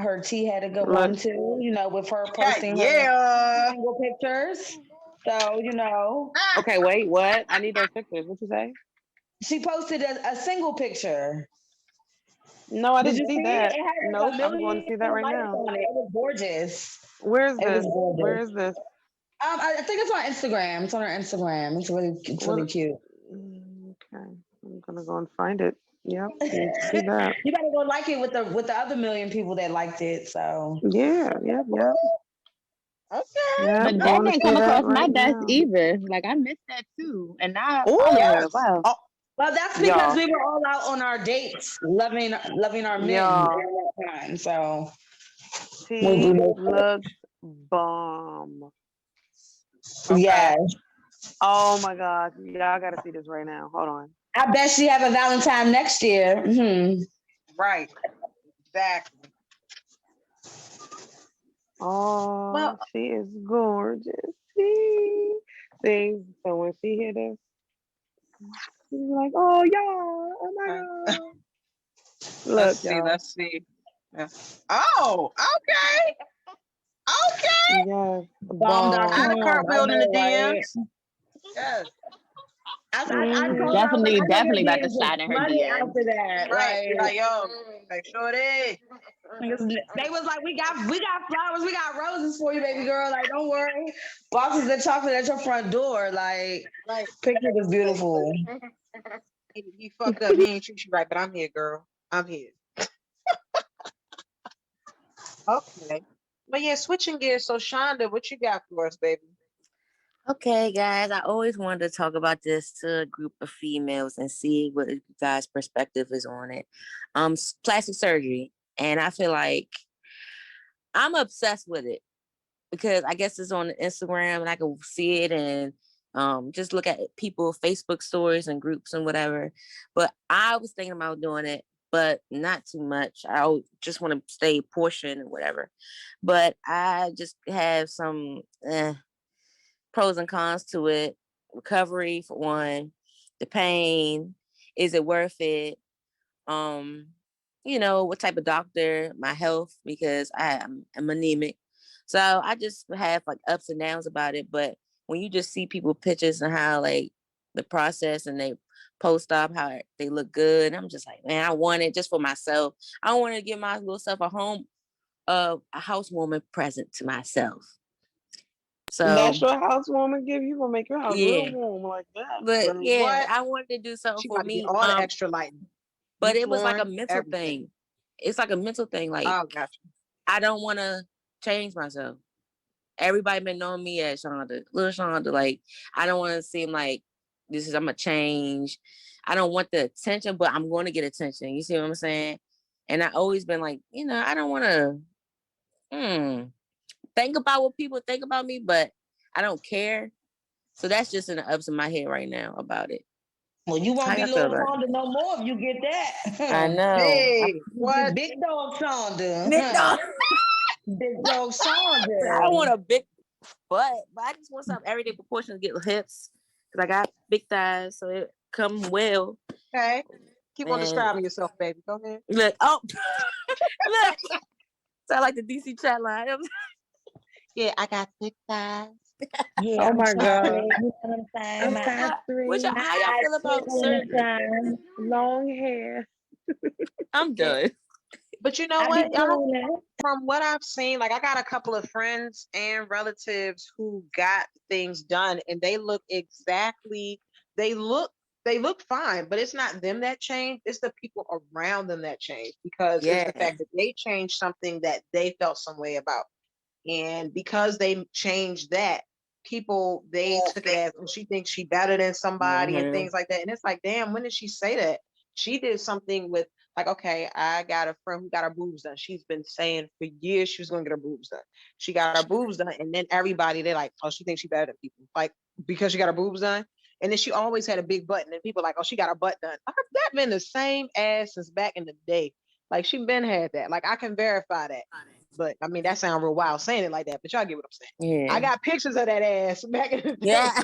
Speaker 5: heard T had a good one too, you know, with her posting her single pictures. So, you know.
Speaker 3: Okay, wait, what? I need those pictures. What you say?
Speaker 5: She posted a single picture.
Speaker 3: No, I
Speaker 5: Did
Speaker 3: didn't
Speaker 5: you
Speaker 3: see
Speaker 5: see
Speaker 3: that.
Speaker 5: it? It had
Speaker 3: Nope,
Speaker 5: like a
Speaker 3: I'm going to
Speaker 5: million
Speaker 3: see that right
Speaker 5: likes
Speaker 3: now.
Speaker 5: on it. It was gorgeous.
Speaker 3: Where's
Speaker 5: It was
Speaker 3: this?
Speaker 5: gorgeous.
Speaker 3: Where is this?
Speaker 5: I think it's on Instagram. It's on her Instagram. It's really cute.
Speaker 3: Okay, I'm gonna go and find it. Yep, need to see that.
Speaker 5: You gotta go like it with the other million people that liked it. So
Speaker 3: Yeah, yep.
Speaker 4: Okay.
Speaker 3: Yep,
Speaker 7: But that
Speaker 3: going to
Speaker 7: didn't
Speaker 3: see
Speaker 7: come
Speaker 3: that
Speaker 7: across my
Speaker 3: right
Speaker 7: desk
Speaker 3: now.
Speaker 7: either. Like I missed that too, and now I
Speaker 3: Oh,
Speaker 7: follow her.
Speaker 4: Yes.
Speaker 7: Wow.
Speaker 4: Oh,
Speaker 5: well, that's because
Speaker 3: y'all,
Speaker 5: we were all out on our dates, loving our men
Speaker 3: y'all,
Speaker 5: during that time. So
Speaker 3: she looks bomb.
Speaker 4: okay.
Speaker 5: yes,
Speaker 3: Oh my God, y'all gotta see this right now. Hold on.
Speaker 5: I bet she have a Valentine next year. Mm-hmm.
Speaker 4: Right. Exactly.
Speaker 3: Oh,
Speaker 4: Well,
Speaker 3: she is gorgeous. See, so when she hear this, she's like, "Oh y'all, oh my God." Look, y'all.
Speaker 4: let's see. Yeah. Oh, okay. Okay.
Speaker 3: Yes,
Speaker 5: Bomb.com.
Speaker 3: bomb.
Speaker 4: I had a cartwheel in the
Speaker 5: Right?
Speaker 4: DMs. Yes.
Speaker 5: I told her, I was
Speaker 7: Definitely
Speaker 5: like, I know
Speaker 7: about
Speaker 5: your
Speaker 7: to
Speaker 5: DMs was
Speaker 7: slide in her
Speaker 5: flooded
Speaker 7: DM.
Speaker 5: after that.
Speaker 4: Right.
Speaker 5: Like,
Speaker 4: Like, yo, like, sure did.
Speaker 5: they was like, we got flowers, we got roses for you, baby girl. Like, don't worry. Boxes of chocolate at your front door. Like,
Speaker 4: Like,
Speaker 5: picture was beautiful.
Speaker 4: he fucked up. He ain't treat you right, but I'm here, girl. I'm here. Okay. But yeah, switching gears. So, Shonda, what you got for us, baby?
Speaker 6: Okay, guys, I always wanted to talk about this to a group of females and see what you guys' perspective is on it. Plastic surgery, and I feel like I'm obsessed with it because I guess it's on Instagram and I can see it and just look at people Facebook stories and groups and whatever. But I was thinking about doing it, but not too much. Just want to stay portion and whatever. But I just have some pros and cons to it. Recovery for one, the pain, is it worth it? Um, what type of doctor, my health, because I'm anemic. So I just have like ups and downs about it. But when you just see people pictures and how like the process and they post up how they look good, I'm just like, man, I want it just for myself. I want to give my little self a housewarming present to myself. So
Speaker 3: That's your housewarming gift. You gonna make your house real
Speaker 6: yeah.
Speaker 3: warm like that.
Speaker 6: But
Speaker 4: Girl,
Speaker 6: yeah,
Speaker 4: what?
Speaker 6: I wanted to do something
Speaker 4: She
Speaker 6: for
Speaker 4: about to get
Speaker 6: me.
Speaker 4: all the extra lighting.
Speaker 6: But
Speaker 4: New
Speaker 6: it was like a
Speaker 4: flooring,
Speaker 6: mental
Speaker 4: everything.
Speaker 6: thing. It's like a mental thing. Like
Speaker 4: Oh, gotcha.
Speaker 6: I don't want to change myself. Everybody been knowing me as Shonda, little Shonda. Like I don't want to seem like I'm a change. I don't want the attention, but I'm going to get attention. You see what I'm saying? And I always been like, I don't want to think about what people think about me, but I don't care. So that's just in the ups in my head right now about it.
Speaker 5: Well, you
Speaker 6: How
Speaker 5: won't be
Speaker 6: y'all feel
Speaker 5: little
Speaker 6: about
Speaker 5: Shonda no more if you get
Speaker 6: it? I
Speaker 5: that.
Speaker 6: know.
Speaker 4: Hey,
Speaker 5: You get
Speaker 4: what?
Speaker 5: big dog
Speaker 6: Big
Speaker 5: Shonda.
Speaker 6: dog.
Speaker 5: Big dog
Speaker 6: I don't
Speaker 5: Shonda.
Speaker 6: want a big butt, but I just want some everyday proportions to get hips because I got big thighs, so it come well.
Speaker 4: Okay. Keep on
Speaker 6: And
Speaker 4: describing yourself, baby. Go ahead.
Speaker 6: look, oh, look, sound like the DC chat line.
Speaker 4: Yeah, I got thick thighs.
Speaker 5: Yeah,
Speaker 3: Oh
Speaker 5: I'm
Speaker 3: my God.
Speaker 5: chocolate. You know what I'm saying?
Speaker 3: I'm
Speaker 5: My,
Speaker 3: 5'3",
Speaker 5: my
Speaker 6: How y'all
Speaker 5: eyes
Speaker 6: feel about
Speaker 5: twinkle in the
Speaker 6: surgery?
Speaker 5: sun.
Speaker 3: long hair.
Speaker 6: I'm
Speaker 4: Yeah.
Speaker 6: done.
Speaker 4: But you know
Speaker 5: I be
Speaker 4: what?
Speaker 5: cool
Speaker 4: From what I've seen, like I got a couple of friends and relatives who got things done and they look they look fine, but it's not them that changed, it's the people around them that changed because it's the
Speaker 6: Yeah.
Speaker 4: fact that they changed something that they felt some way about. And because they changed that, people they took it as, oh, she thinks she better than somebody and
Speaker 6: Mm-hmm.
Speaker 4: things like that. And it's like, damn, when did she say that? She did something with like, okay, I got a friend who got her boobs done. She's been saying for years she was gonna get her boobs done. She got her boobs done, and then everybody they're like, oh, she thinks she better than people, like because she got her boobs done. And then she always had a big butt, and then people like, oh, she got her butt done. That been the same ass since back in the day. Like she been had that. Like I can verify that. But I mean, that sounds real wild saying it like that, but y'all get what I'm saying. I
Speaker 6: Yeah.
Speaker 4: got pictures of that ass back in the day.
Speaker 6: Yeah.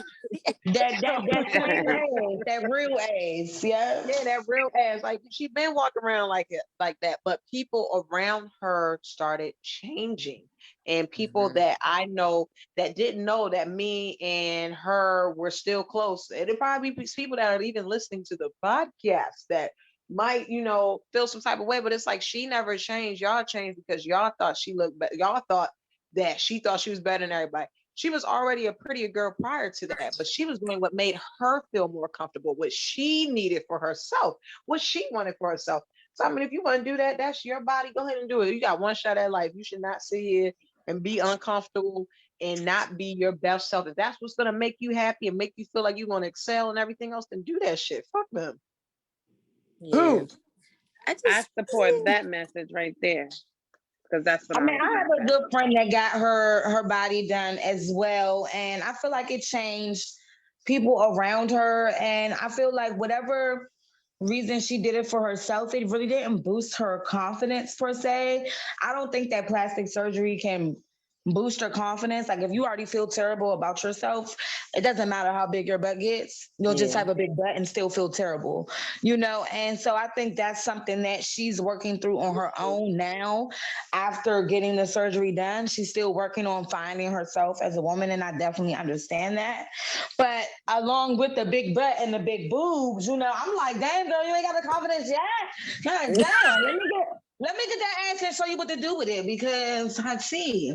Speaker 5: that twin ass, that real ass. Yeah.
Speaker 4: Yeah, that real ass. Like she been walking around like it, like that. But people around her started changing. And people
Speaker 6: Mhm.
Speaker 4: that I know that didn't know that me and her were still close. It'll probably be people that are even listening to the podcast that might, feel some type of way. But it's like she never changed. Y'all changed because y'all thought she looked better. Y'all thought that she thought she was better than everybody. She was already a prettier girl prior to that, but she was doing what made her feel more comfortable, what she needed for herself, what she wanted for herself. So, I mean, if you want to do that, that's your body. Go ahead and do it. You got one shot at life. You should not sit here and be uncomfortable and not be your best self. If that's what's going to make you happy and make you feel like you're going to excel and everything else, then do that shit. Fuck them.
Speaker 6: Yeah.
Speaker 4: Who?
Speaker 3: I
Speaker 6: I
Speaker 3: support that message right there because that's what
Speaker 5: I
Speaker 3: I
Speaker 5: mean,
Speaker 3: was
Speaker 5: I
Speaker 3: gonna
Speaker 5: have a
Speaker 3: say.
Speaker 5: good friend that got her body done as well, and I feel like it changed people around her. And I feel like whatever reason she did it for herself, it really didn't boost her confidence per se. I don't think that plastic surgery can boost your confidence. Like if you already feel terrible about yourself, it doesn't matter how big your butt gets. You'll just
Speaker 6: yeah.
Speaker 5: have a big butt and still feel terrible, you know? And so I think that's something that she's working through on her own now. After getting the surgery done, she's still working on finding herself as a woman. And I definitely understand that. But along with the big butt and the big boobs, I'm like, damn, girl, you ain't got the confidence yet. You're like, damn, let me get that ass and show you what to do with it because I see.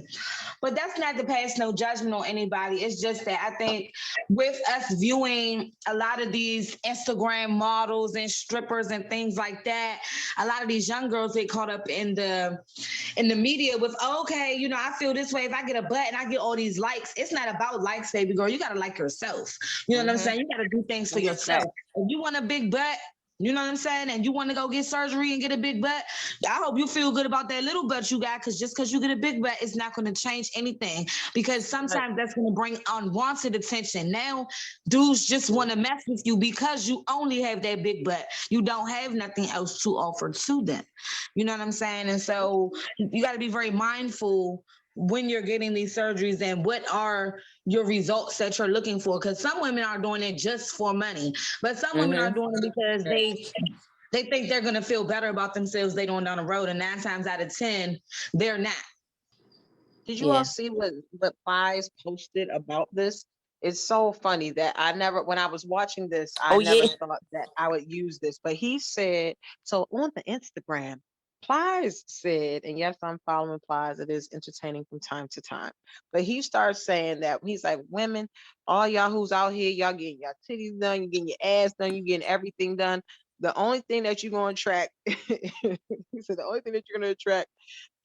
Speaker 5: But that's not to pass no judgment on anybody. It's just that I think with us viewing a lot of these Instagram models and strippers and things like that, a lot of these young girls get caught up in the media with, okay, I feel this way if I get a butt and I get all these likes. It's not about likes, baby girl. You gotta like yourself. You know what I'm saying? You gotta do things for
Speaker 6: That's a
Speaker 5: yourself.
Speaker 6: fact.
Speaker 5: If you want a big butt, you know what I'm saying? And you want to go get surgery and get a big butt. I hope you feel good about that little butt you got, because just because you get a big butt, it's not going to change anything. Because
Speaker 4: Right.
Speaker 5: sometimes that's going to bring unwanted attention. Now, dudes just want to mess with you because you only have that big butt. You don't have nothing else to offer to them. You know what I'm saying? And so you got to be very mindful when you're getting these surgeries and what are your results that you're looking for, because some women are doing it just for money, but some women are
Speaker 6: Mm-hmm.
Speaker 5: doing it because they think they're going to feel better about themselves later on down the road, and 9 times out of 10 they're not.
Speaker 4: Did you all
Speaker 6: Yeah.
Speaker 4: see what Pies posted about this? It's so funny that when I was watching this, I
Speaker 6: Oh
Speaker 4: never
Speaker 6: yeah.
Speaker 4: thought that I would use this. But he said, so on the Instagram, Plies said, and yes, I'm following Plies. It is entertaining from time to time. But he starts saying that he's like, women, all y'all who's out here, y'all getting your titties done, you getting your ass done, you getting everything done. The only thing that you're going to attract, he said, the only thing that you're going to attract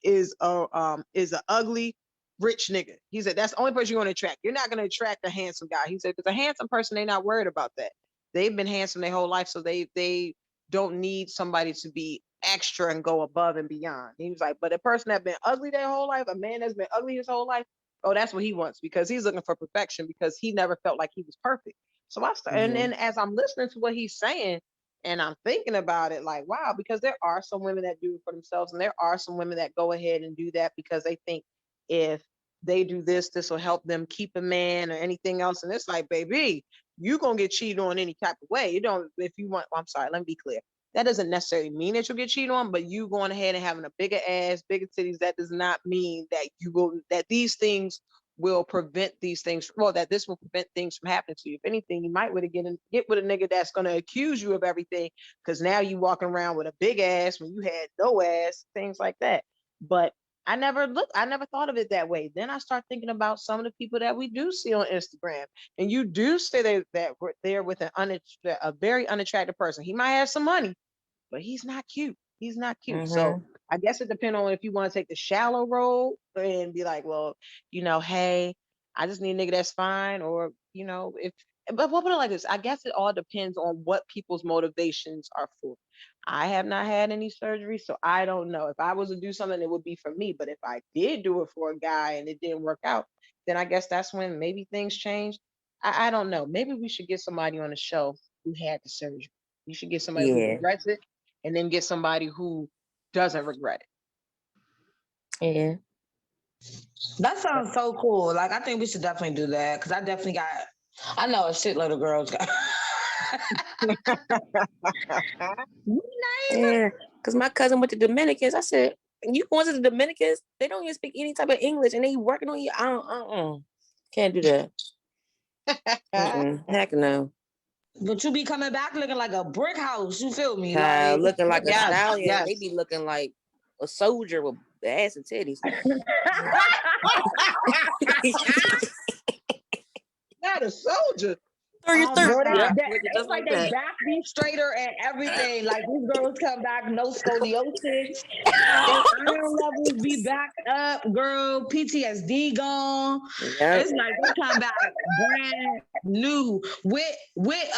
Speaker 4: is an ugly rich nigga. He said that's the only person you're going to attract. You're not going to attract a handsome guy. He said because a handsome person, they're not worried about that. They've been handsome their whole life, so they don't need somebody to be extra and go above and beyond. He was like, but a person that's been ugly their whole life, a man that's been ugly his whole life, oh, that's what he wants because he's looking for perfection because he never felt like he was perfect. So and then as I'm listening to what he's saying, and I'm thinking about it, like, wow, because there are some women that do it for themselves, and there are some women that go ahead and do that because they think if they do this, this will help them keep a man or anything else. And it's like, baby, you're gonna get cheated on any type of way. You don't, if you want, I'm sorry, let me be clear. That doesn't necessarily mean that you'll get cheated on, but you going ahead and having a bigger ass, bigger titties, that does not mean that you will, that these things will prevent these things, well, that this will prevent things from happening to you. If anything, you might want to get with a nigga that's going to accuse you of everything, because now you walking around with a big ass when you had no ass, things like that. But I never thought of it that way. Then I start thinking about some of the people that we do see on Instagram, and you do say that we're there with a very unattractive person. He might have some money, but he's not cute. He's not cute. So I guess it depends on if you want to take the shallow road and be like, well, hey, I just need a nigga that's fine, or but we'll put it like this. I guess it all depends on what people's motivations are for. I have not had any surgery, so I don't know. If I was to do something, it would be for me. But if I did do it for a guy and it didn't work out, then I guess that's when maybe things change. I don't know. Maybe we should get somebody on the show who had the surgery. You should get somebody who regrets it, and then get somebody who doesn't regret it.
Speaker 6: Yeah.
Speaker 5: That sounds so cool. Like, I think we should definitely do that, because I know a shitload of girls got.
Speaker 6: Yeah, because my cousin went to Dominicans. I said, you going to the Dominicans? They don't even speak any type of English, and they working on you. Can't do that. Heck no.
Speaker 5: But you be coming back looking like a brick house. You feel me?
Speaker 6: Child, looking like a stallion.
Speaker 4: Yes.
Speaker 6: They be looking like a soldier with ass and titties.
Speaker 4: Not a soldier.
Speaker 5: It's like they back be straighter and everything. Like, these girls come back, no scoliosis. Their iron levels be back up, girl. PTSD gone. Yep. It's like they come back brand new with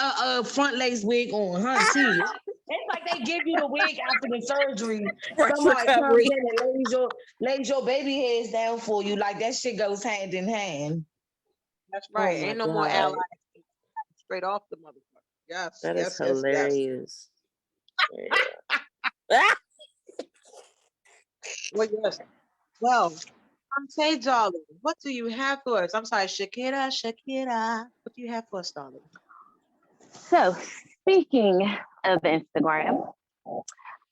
Speaker 5: a front lace wig on, huh? It's like they give you the wig after the surgery. Somebody comes in and lays your baby hairs down for you. Like, that shit goes hand in hand.
Speaker 4: That's right. Ain't no more allies. Straight off the motherfucker. Yes.
Speaker 6: That is hilarious.
Speaker 4: Yes. Well, yes. Well, say, darling, what do you have for us? I'm sorry, Shekira. What do you have for us, darling?
Speaker 7: So, speaking of Instagram,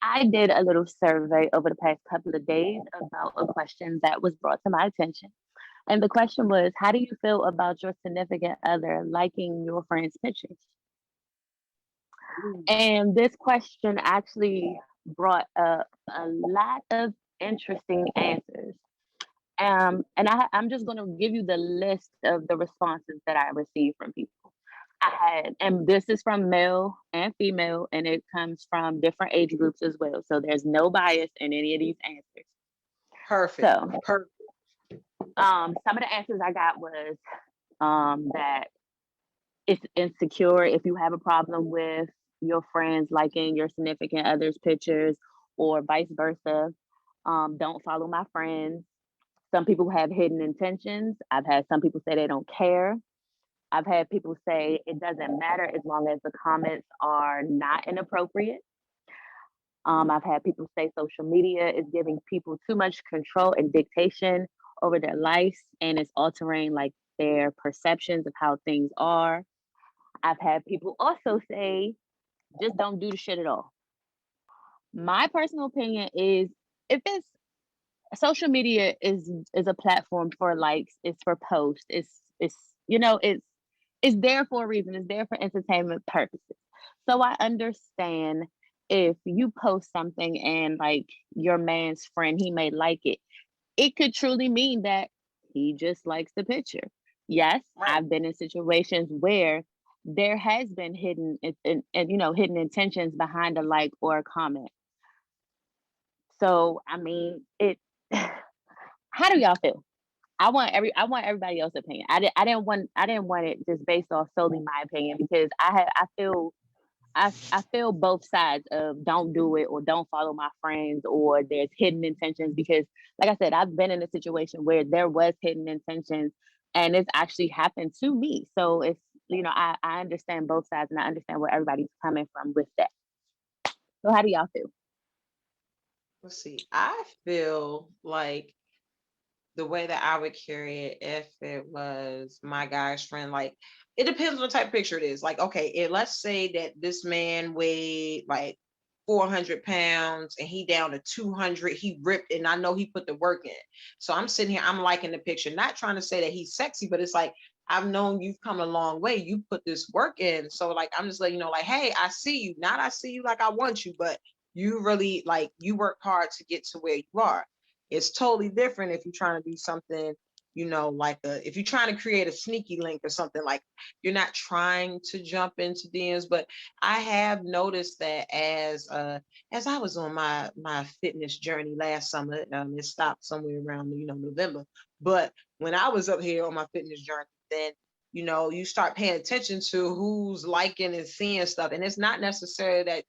Speaker 7: I did a little survey over the past couple of days about a question that was brought to my attention. And the question was, how do you feel about your significant other liking your friends' pictures? And this question actually brought up a lot of interesting answers. And I'm just going to give you the list of the responses that I received from people. And this is from male and female, and it comes from different age groups as well. So there's no bias in any of these answers.
Speaker 4: Perfect.
Speaker 7: Some of the answers I got was that it's insecure if you have a problem with your friends liking your significant other's pictures, or vice versa. Don't follow my friends. Some people have hidden intentions. I've had some people say they don't care. I've had people say it doesn't matter as long as the comments are not inappropriate. I've had people say social media is giving people too much control and dictation over their lives, and it's altering like their perceptions of how things are. I've had people also say, just don't do the shit at all. My personal opinion is, if it's social media is a platform for likes, it's for posts, it's there for a reason. It's there for entertainment purposes. So I understand if you post something and like your man's friend, he may like it. It could truly mean that he just likes the picture. Yes, right. I've been in situations where there has been hidden intentions behind a like or a comment. So I mean, how do y'all feel? I want everybody else's opinion. I didn't want it just based off solely my opinion, because I feel both sides of don't do it or don't follow my friends, or there's hidden intentions, because like I said, I've been in a situation where there was hidden intentions and it's actually happened to me. So I understand both sides, and I understand where everybody's coming from with that. So how do y'all feel?
Speaker 4: Let's see. I feel like the way that I would carry it if it was my guy's friend, like it depends on the type of picture it is. Like, okay, let's say that this man weighed like 400 pounds and he down to 200, he ripped, and I know he put the work in. So I'm sitting here, I'm liking the picture, not trying to say that he's sexy, but it's like, I've known you've come a long way. You put this work in. So like, I'm just letting you know, like, hey, I see you. Not I see you like I want you, but you really like, you work hard to get to where you are. It's totally different if you're trying to do something, like if you're trying to create a sneaky link or something, like you're not trying to jump into DMs. But I have noticed that as I was on my fitness journey last summer, it stopped somewhere around November. But when I was up here on my fitness journey, then you start paying attention to who's liking and seeing stuff, and it's not necessarily that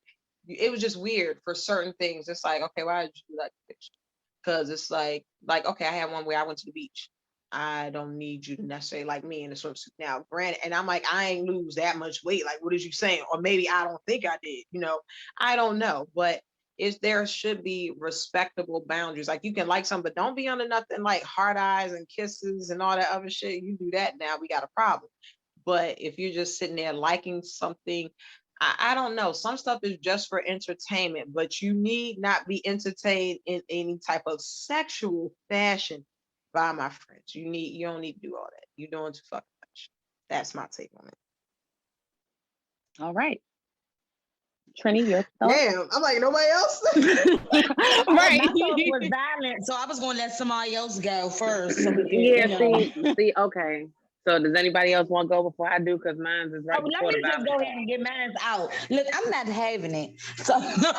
Speaker 4: it was just weird for certain things. It's like, okay, why did you like the picture? Because it's like, okay, I had one where I went to the beach. I don't need you to necessarily like me in a swimsuit. Now, granted, and I'm like, I ain't lose that much weight. Like, what is you saying? Or maybe I don't think I did, I don't know. But there should be respectable boundaries. Like, you can like something, but don't be under nothing like hard eyes and kisses and all that other shit. You do that now, we got a problem. But if you're just sitting there liking something, I don't know. Some stuff is just for entertainment, but you need not be entertained in any type of sexual fashion by my friends. You don't need to do all that. You're doing too fucking much. That's my take on it.
Speaker 7: All right. Trinnie, your thoughts?
Speaker 4: Damn, I'm like, nobody else?
Speaker 5: Right. My thoughts was violent, so I was going to let somebody else go first. So we can,
Speaker 3: see, okay. So does anybody else want to go before I do? Because mine is right before the
Speaker 5: let me just go ahead and get mine out. Look, I'm not having it. So, look,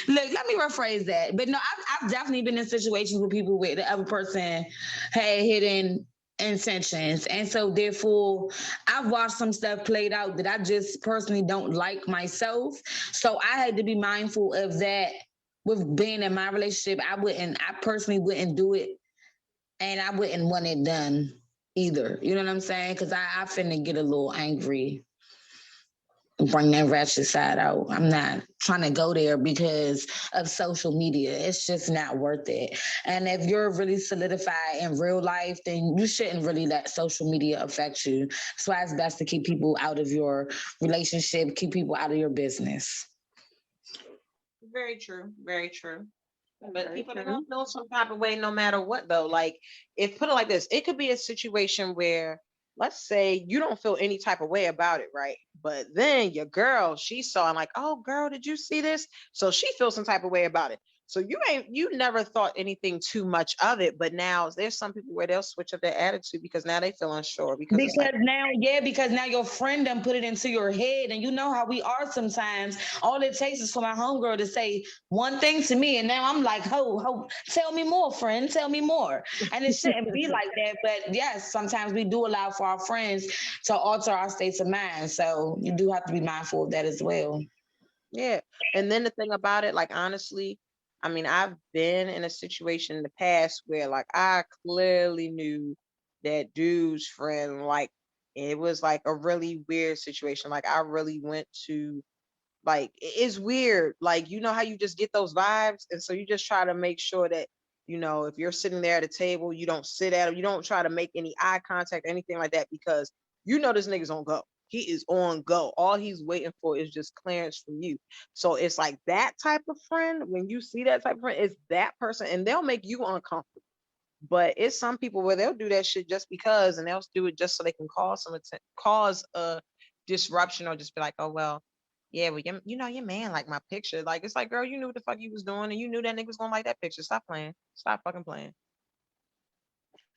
Speaker 5: let me rephrase that. But no, I've definitely been in situations with people where the other person had hidden intentions, and so therefore I've watched some stuff played out that I just personally don't like myself. So I had to be mindful of that with being in my relationship. I personally wouldn't do it. And I wouldn't want it done either. You know what I'm saying? Because I finna get a little angry, bring that ratchet side out. I'm not trying to go there because of social media. It's just not worth it. And if you're really solidified in real life, then you shouldn't really let social media affect you. That's why it's best to keep people out of your relationship, keep people out of your business.
Speaker 4: Very true. Very true. But people don't know some type of way no matter what, though. Like, if put it like this, it could be a situation where, let's say you don't feel any type of way about it, right? But then your girl, she saw and like, oh girl, did you see this? So she feels some type of way about it. So you never thought anything too much of it, but now there's some people where they'll switch up their attitude because now they feel unsure because
Speaker 5: now your friend done put it into your head, and you know how we are sometimes. All it takes is for my homegirl to say one thing to me, and now I'm like, ho, tell me more, friend, tell me more. And it shouldn't be like that, but yes, sometimes we do allow for our friends to alter our states of mind. So you do have to be mindful of that as well.
Speaker 4: Yeah, and then the thing about it, like honestly, I mean, I've been in a situation in the past where like I clearly knew that dude's friend, like it was like a really weird situation. Like I really went to like it's weird. Like you know how you just get those vibes, and so you just try to make sure that if you're sitting there at a table, you don't sit at him, you don't try to make any eye contact or anything like that because this nigga's on go. He is on go. All he's waiting for is just clearance from you. So it's like that type of friend. When you see that type of friend, it's that person, and they'll make you uncomfortable. But it's some people where they'll do that shit just because, and they'll do it just so they can cause a disruption, or just be like, oh well, yeah, well, your man like my picture. Like it's like, girl, you knew what the fuck you was doing, and you knew that nigga was gonna like that picture. Stop playing. Stop fucking playing.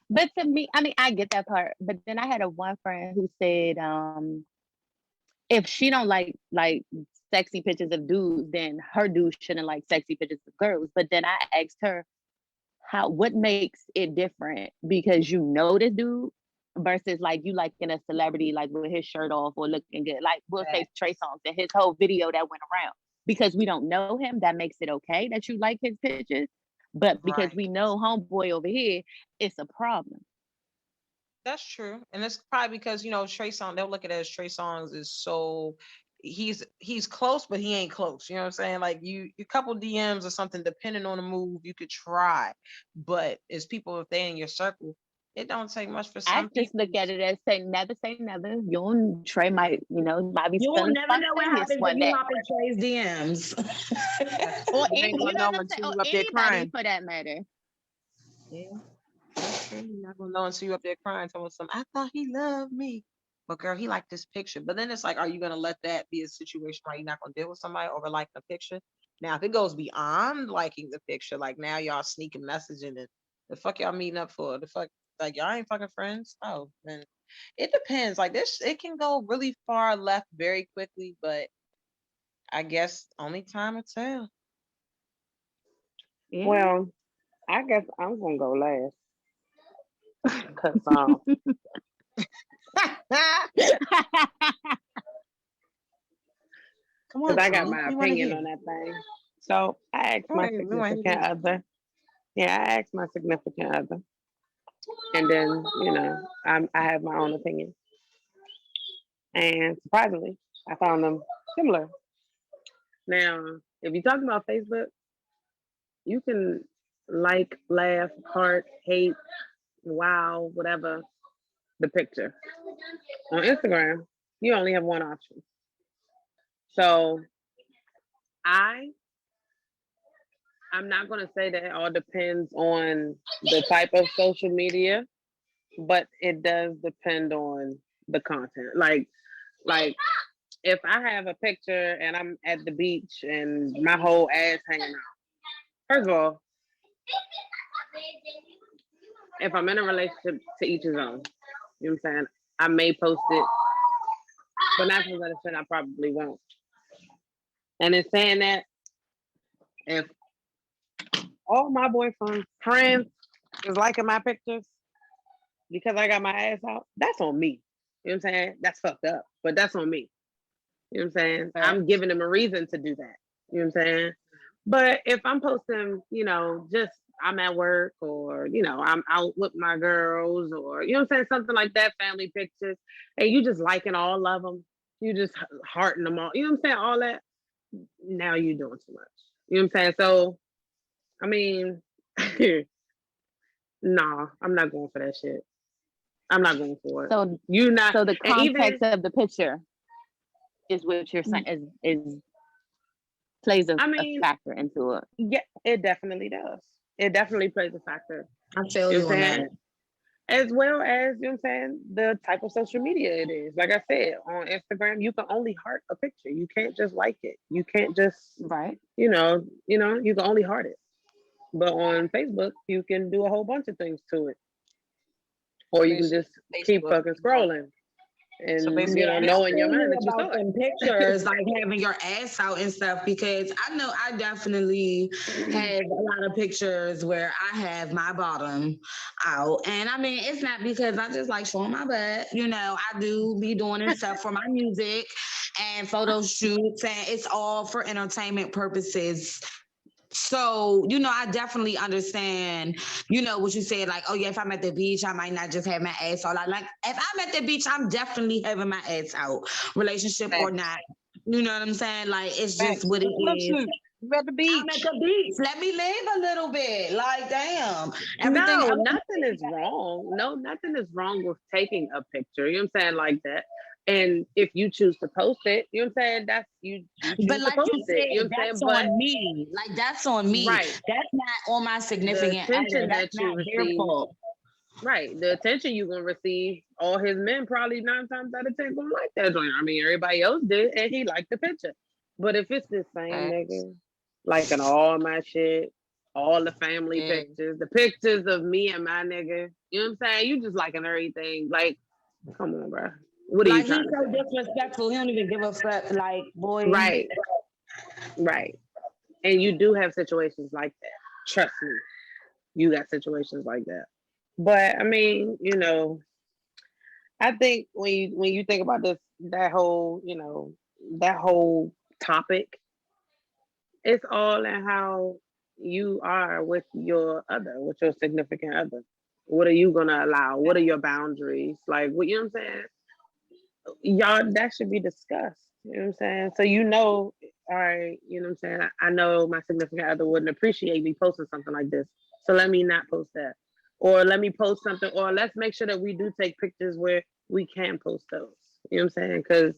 Speaker 7: But to me, I mean, I get that part. But then I had a one friend who said, if she don't like sexy pictures of dudes, then her dude shouldn't like sexy pictures of girls. But then I asked her, what makes it different? Because you know this dude versus like you liking a celebrity like with his shirt off or looking good. Like we'll say Trey Songz and his whole video that went around. Because we don't know him, that makes it okay that you like his pictures. But because we know homeboy over here, it's a problem.
Speaker 4: That's true. And it's probably because, Trey Songz, they'll look at it as Trey Songz is so he's close, but he ain't close. You know what I'm saying? Like you couple DMs or something, depending on the move, you could try. But as people, if they in your circle, it don't take much for
Speaker 7: I
Speaker 4: some
Speaker 7: just
Speaker 4: people.
Speaker 7: look at it as say never. You and Trey might, might be
Speaker 5: You will
Speaker 7: feeling
Speaker 5: never know what
Speaker 7: spontaneous
Speaker 5: happens if
Speaker 7: one
Speaker 5: you
Speaker 7: day.
Speaker 5: hop in Trey's DMs.
Speaker 7: Or
Speaker 4: You ain't
Speaker 7: you
Speaker 4: gonna
Speaker 7: know
Speaker 4: know
Speaker 7: what I'm saying?
Speaker 4: until
Speaker 7: Or
Speaker 4: you up there
Speaker 7: anybody
Speaker 4: crying.
Speaker 7: for that matter.
Speaker 4: Yeah, that's true. You're not gonna know until you up there crying, telling some. I thought he loved me, but girl, he liked this picture. But then it's like, are you gonna let that be a situation where you're not gonna deal with somebody over liking a picture? Now, if it goes beyond liking the picture, like now y'all sneaking messaging and the fuck y'all meeting up for? The fuck, like y'all ain't fucking friends? Oh, then it depends. Like this, it can go really far left very quickly, but I guess only time will tell.
Speaker 7: Yeah.
Speaker 3: Well, I guess I'm gonna go last because
Speaker 4: Come on,
Speaker 3: I got
Speaker 4: Trinnie.
Speaker 3: my
Speaker 4: We want to
Speaker 3: opinion
Speaker 4: hear.
Speaker 3: on that thing. So I asked
Speaker 4: Go
Speaker 3: my
Speaker 4: ahead, we want to
Speaker 3: significant
Speaker 4: hear.
Speaker 3: other. Yeah, I asked my significant other, and then I have my own opinion. And surprisingly, I found them similar. Now, if you're talking about Facebook, you can like, laugh, heart, hate, wow, whatever the picture. On Instagram, you only have one option. So I'm not gonna say that it all depends on the type of social media, but it does depend on the content. Like if I have a picture and I'm at the beach and my whole ass hanging out. First of all, if I'm in a relationship, to each his own. You know what I'm saying? I may post it, but not for the I probably won't. And in saying that, if all my boyfriend's friends is liking my pictures because I got my ass out, that's on me. You know what I'm saying? That's fucked up, but that's on me. You know what I'm saying? I'm
Speaker 4: Facts.
Speaker 3: giving them a reason to do that. You know what I'm saying? But if I'm posting, just I'm at work or, I'm out with my girls or, you know what I'm saying? Something like that, family pictures, and you just liking all of them. You just hearting them all. You know what I'm saying? All that. Now you're doing too much. You know what I'm saying? So, I mean, nah, I'm not going for that shit. I'm not going for it.
Speaker 7: So
Speaker 3: You not,
Speaker 7: so the
Speaker 3: and even
Speaker 7: context of the picture is what you're saying is plays
Speaker 3: I
Speaker 7: a
Speaker 3: mean,
Speaker 7: factor into it.
Speaker 3: yeah, it definitely does. It definitely plays a factor.
Speaker 5: I feel
Speaker 3: You
Speaker 5: you
Speaker 3: know what
Speaker 5: on
Speaker 3: I'm
Speaker 5: that.
Speaker 3: saying? As well as, you know what I'm saying, the type of social media it is. Like I said, on Instagram, you can only heart a picture. You can't just like it. You can't just,
Speaker 7: Right.
Speaker 3: you can only heart it. But on Facebook, you can do a whole bunch of things to it. Or
Speaker 4: So
Speaker 3: you can
Speaker 4: basically,
Speaker 3: just keep
Speaker 4: Facebook.
Speaker 3: fucking scrolling
Speaker 4: So
Speaker 3: and,
Speaker 4: basically,
Speaker 5: Yeah, and I
Speaker 3: know in your
Speaker 5: feel
Speaker 3: mind
Speaker 5: you
Speaker 3: that you
Speaker 5: about
Speaker 3: saw it.
Speaker 5: them pictures, like having your ass out and stuff, because I know I definitely have a lot of pictures where I have my bottom out. And I mean, it's not because I just like showing my butt, I do be doing this stuff for my music and photo shoots, and it's all for entertainment purposes. So, I definitely understand, what you said, like, oh yeah, if I'm at the beach, I might not just have my ass out. Like if I'm at the beach, I'm definitely having my ass out, relationship or
Speaker 4: facts.
Speaker 5: not. You know what I'm saying? Like it's just
Speaker 4: Facts.
Speaker 5: what it is.
Speaker 4: Swimsuit. You at the
Speaker 5: I'm at
Speaker 4: beach.
Speaker 5: the beach. Let me live a little bit. Like, damn. Everything
Speaker 3: No,
Speaker 5: else.
Speaker 3: nothing is wrong. No, nothing is wrong with taking a picture. You know what I'm saying? Like that. And if you choose to post it, you know what I'm saying? That's you
Speaker 5: But
Speaker 3: choose to
Speaker 5: like
Speaker 3: post
Speaker 5: you
Speaker 3: it. You know
Speaker 5: said,
Speaker 3: what I'm
Speaker 5: that's
Speaker 3: saying? But
Speaker 5: on me. Like that's on me.
Speaker 3: right,
Speaker 5: That's not on my
Speaker 3: the
Speaker 5: significant other.
Speaker 3: attention
Speaker 5: That's
Speaker 3: that you
Speaker 5: not their
Speaker 3: receive,
Speaker 5: fault.
Speaker 3: right, the attention you're gonna receive, all his men probably 9 times out of 10 gonna like that joint. I mean, everybody else did, and he liked the picture. But if it's the same
Speaker 4: Facts.
Speaker 3: nigga liking all my shit, all the family
Speaker 4: Yeah.
Speaker 3: pictures, the pictures of me and my nigga, you know what I'm saying? You just liking everything. Like, come on, bro. What are you
Speaker 5: Like he's
Speaker 3: trying to
Speaker 5: so
Speaker 3: say?
Speaker 5: disrespectful. He don't even give a fuck. Like, boy.
Speaker 3: Right, right. And you do have situations like that. Trust me, you got situations like that. But I mean, I think when you think about this, that whole topic, it's all in how you are with your significant other. What are you gonna allow? What are your boundaries? Like, what, you know what I'm saying? Y'all, that should be discussed. You know what I'm saying? So all right, you know what I'm saying? I know my significant other wouldn't appreciate me posting something like this. So let me not post that. Or let me post something, or let's make sure that we do take pictures where we can post those. You know what I'm saying? Because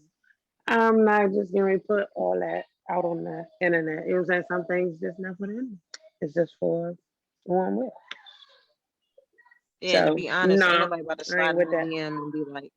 Speaker 3: I'm not just gonna put all that out on the internet. You know what I'm saying? Some things just not for the internet. It's just for who I'm with.
Speaker 4: Yeah, to
Speaker 3: So
Speaker 4: be honest, ain't
Speaker 3: no,
Speaker 4: nobody about to
Speaker 3: I
Speaker 4: slide
Speaker 3: ain't
Speaker 4: in
Speaker 3: with
Speaker 4: my
Speaker 3: that.
Speaker 4: DM and be like,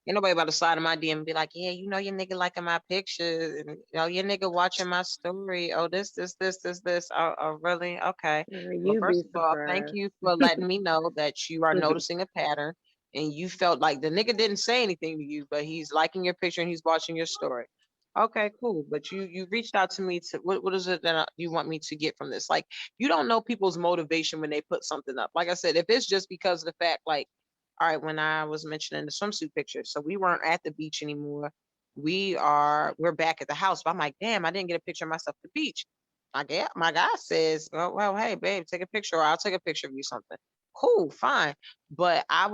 Speaker 4: ain't nobody about to slide in my DM and be like, yeah, you know your nigga liking my pictures, and your nigga watching my story. Oh, this. Oh, really? Okay. Well,
Speaker 3: You'd be
Speaker 4: first of all, thank
Speaker 3: surprised.
Speaker 4: you for letting me know that you are noticing a pattern, and you felt like the nigga didn't say anything to you, but he's liking your picture and he's watching your story. Okay, cool. But you reached out to me to what is it that you want me to get from this? Like, you don't know people's motivation when they put something up. Like I said, if it's just because of the fact, like, all right, when I was mentioning the swimsuit picture, so we weren't at the beach anymore. We're back at the house. But I'm like, damn, I didn't get a picture of myself at the beach. My guy says, oh, well, hey, babe, take a picture, or I'll take a picture of you, something. Cool, fine. But I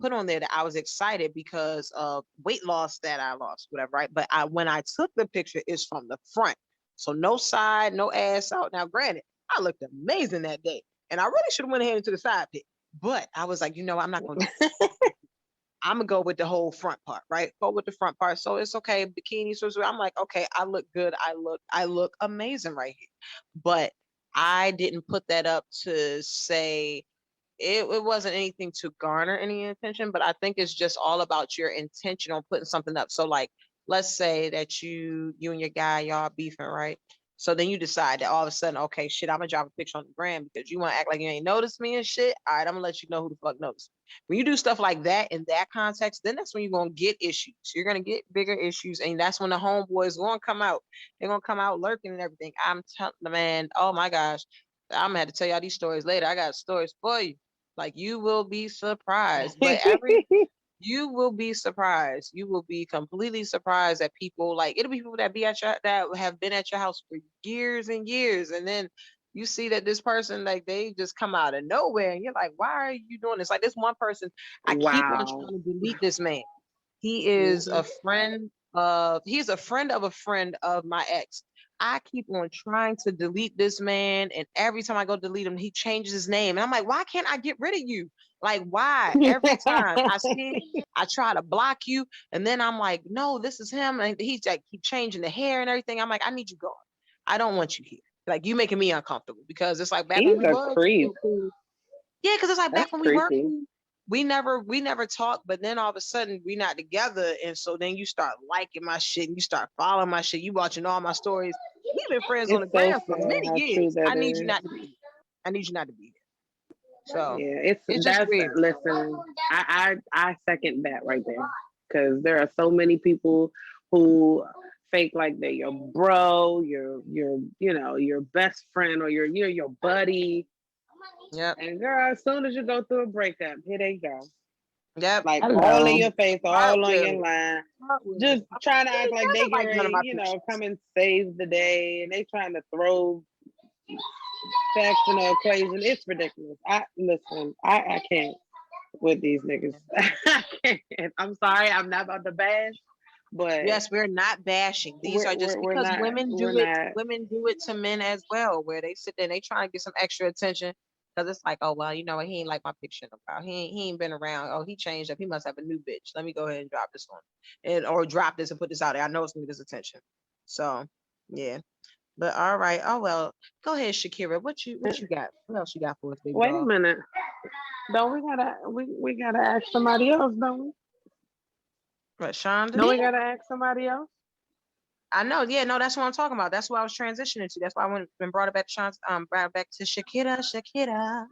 Speaker 4: put on there that I was excited because of weight loss that I lost, whatever, right? But when I took the picture, it's from the front. So no side, no ass out. Now, granted, I looked amazing that day. And I really should have went ahead into the side pic. But I was like, I'm not going to do it. I'm going to go with the whole front part, right? Go with the front part. So it's okay. Bikini, swimsuit. I'm like, okay, I look good. I look amazing right here. But I didn't put that up to say, it wasn't anything to garner any attention, but I think it's just all about your intention on putting something up. So like, let's say that you and your guy, y'all beefing, right? So then you decide that all of a sudden, okay, shit, I'm gonna drop a picture on the gram because you want to act like you ain't noticed me and shit. All right, I'm gonna let you know who the fuck noticed me. When you do stuff like that in that context, then that's when you're gonna get issues. You're gonna get bigger issues, and that's when the homeboys gonna come out. They're gonna come out lurking and everything. I'm telling the man, oh my gosh, I'm gonna have to tell y'all these stories later. I got stories for you. Like, you will be surprised, but you will be surprised. You will be completely surprised that people, like, it'll be people that have been at your house for years and years, and then you see that this person, like, they just come out of nowhere, and you're like, why are you doing this? Like, this one person, I keep on
Speaker 3: Wow.
Speaker 4: trying to delete this man. He is a friend he's a friend of a friend of my ex. I keep on trying to delete this man, and every time I go delete him, he changes his name. And I'm like, why can't I get rid of you? Like, why? Every time I see, I try to block you, and then I'm like, no, this is him. And he's like, keep changing the hair and everything. I'm like, I need you gone. I don't want you here. Like, you making me uncomfortable, because it's like back when
Speaker 3: He's
Speaker 4: we
Speaker 3: a
Speaker 4: were
Speaker 3: creep.
Speaker 4: cool. Yeah, because it's like back
Speaker 3: That's
Speaker 4: when we were
Speaker 3: creepy.
Speaker 4: cool, we never talked, but then all of a sudden we not together, and so then you start liking my shit and you start following my shit. You watching all my stories. We've been friends on the
Speaker 3: It's so
Speaker 4: ground for
Speaker 3: sad
Speaker 4: many
Speaker 3: how true
Speaker 4: years.
Speaker 3: that
Speaker 4: I need you
Speaker 3: is.
Speaker 4: not to be here. I need you not to be here. So
Speaker 3: Yeah,
Speaker 4: it's just weird.
Speaker 3: listen, I second that right there. Because there are so many people who fake like they're your bro, your best friend, or you're your buddy.
Speaker 4: Yep.
Speaker 3: And girl, as soon as you go through a breakup, here they go.
Speaker 4: Yep.
Speaker 3: Like, all in
Speaker 7: Hello.
Speaker 3: your face, all on your
Speaker 4: Cartwheel.
Speaker 3: line.
Speaker 4: Cartwheel.
Speaker 3: Just trying to
Speaker 4: You
Speaker 3: act like they
Speaker 4: never
Speaker 3: get
Speaker 4: like none of
Speaker 3: ready,
Speaker 4: my pictures.
Speaker 3: come and save the day, and they trying to throw facts in the equation. It's ridiculous. I can't with these niggas. I can't. I'm sorry, I'm not about to bash, but
Speaker 4: Yes, we're not bashing. These are just
Speaker 3: we're
Speaker 4: because
Speaker 3: not
Speaker 4: women
Speaker 3: we're
Speaker 4: do it.
Speaker 3: not
Speaker 4: Women do it to men as well, where they sit there and they try to get some extra attention, because it's like, oh well, you know what? He ain't like my picture in a while. He ain't been around. Oh, he changed up. He must have a new bitch. Let me go ahead and drop this one, or drop this and put this out there. I know it's gonna get his attention. So yeah, but all right. Oh well, go ahead, Shekira. What you got? What else you got for us, baby
Speaker 3: wait a
Speaker 4: doll?
Speaker 3: minute. Don't we gotta ask somebody else, don't we?
Speaker 4: What, Shonda?
Speaker 3: No, we gotta ask somebody else.
Speaker 4: I know, yeah, no, that's what I'm talking about. That's what I was transitioning to. That's why I went and brought it back to brought it back to Shakira. Shakira.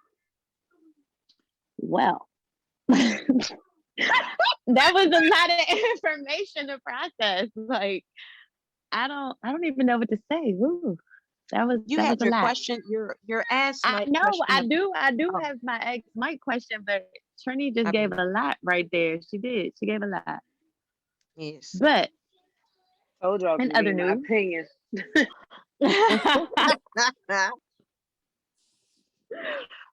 Speaker 7: Well, that was a lot of information to process. Like, I don't even know what to say. Woo. That was
Speaker 4: You had
Speaker 7: a
Speaker 4: your
Speaker 7: lot.
Speaker 4: question, your ass
Speaker 7: I
Speaker 4: mic
Speaker 7: know
Speaker 4: question.
Speaker 7: I do
Speaker 4: Oh,
Speaker 7: have my ex Mike question, but Trinnie just
Speaker 4: I
Speaker 7: gave
Speaker 4: believe.
Speaker 7: a lot right there. She did. She gave a lot.
Speaker 4: Yes.
Speaker 7: But
Speaker 3: Told y'all I was
Speaker 7: in
Speaker 3: gonna give
Speaker 7: other
Speaker 3: you my
Speaker 7: news,
Speaker 3: opinion.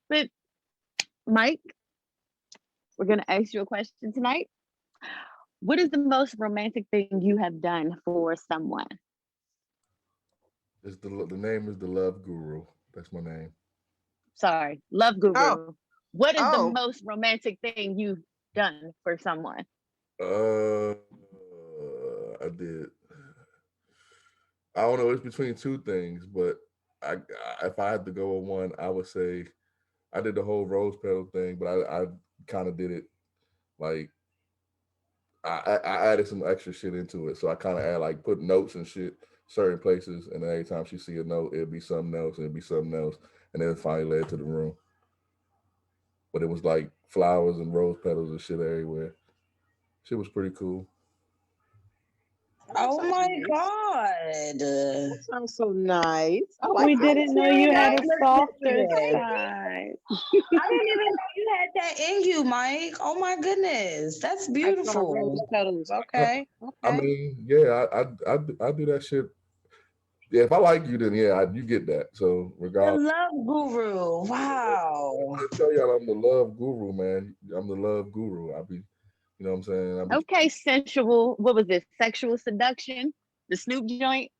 Speaker 7: but Mike We're gonna ask you a question tonight. What is the most romantic thing you have done for someone?
Speaker 8: It's the name is the Love Guru. That's my name.
Speaker 7: Sorry, love
Speaker 4: Oh,
Speaker 7: guru. What is the
Speaker 4: oh,
Speaker 7: most romantic thing you've done for someone?
Speaker 8: Uh, I did. I don't know. It's between two things, but if I had to go with one, I would say I did the whole rose petal thing, but I kind of did it like I added some extra shit into it. So I kind of add like put notes and shit certain places, and then every time she see a note, it'd be something else, and it'd be something else, and then it finally led to the room. But it was like flowers and rose petals and shit everywhere. Shit was pretty cool.
Speaker 4: that
Speaker 5: Oh
Speaker 4: sounds
Speaker 5: my
Speaker 4: nice.
Speaker 5: God.
Speaker 4: That sounds so nice. I like
Speaker 1: We
Speaker 4: that.
Speaker 1: didn't know you had a
Speaker 5: That's
Speaker 1: softer
Speaker 5: ridiculous.
Speaker 1: side.
Speaker 5: I didn't even know you had that in you, Mike. Oh my goodness. That's
Speaker 4: Like for the rose
Speaker 5: beautiful.
Speaker 4: petals.
Speaker 8: I
Speaker 4: Okay.
Speaker 8: I
Speaker 4: Okay.
Speaker 8: mean, yeah, I do that shit. Yeah, if I like you, then yeah, you get that. So
Speaker 5: The
Speaker 8: regardless,
Speaker 5: love guru. Wow.
Speaker 8: I tell y'all I'm the love guru, man. I'm the love guru. You know what I'm saying?
Speaker 7: Okay, sensual. What was this? Sexual seduction? The Snoop joint?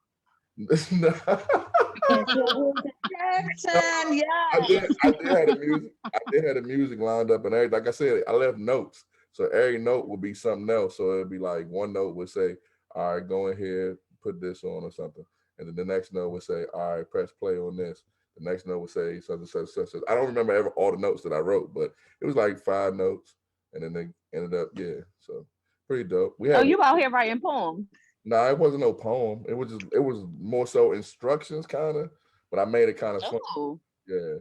Speaker 5: Sensual Jackson. Yes.
Speaker 8: I did have the music. I did have the music lined up and everything. Like I said, I left notes, so every note would be something else. So it'd be like one note would say, "All right, go in here, put this on or something," and then the next note would say, "All right, press play on this." The next note would say, "Such and such, such." I don't remember all the notes that I wrote, but it was like 5 notes, and then they ended up, yeah. So pretty dope. We
Speaker 7: Oh,
Speaker 8: had
Speaker 7: you out here writing poems.
Speaker 8: no, it wasn't no poem. It was more so instructions, kind of, but I made it kind of fun.
Speaker 7: Oh,
Speaker 8: Yeah,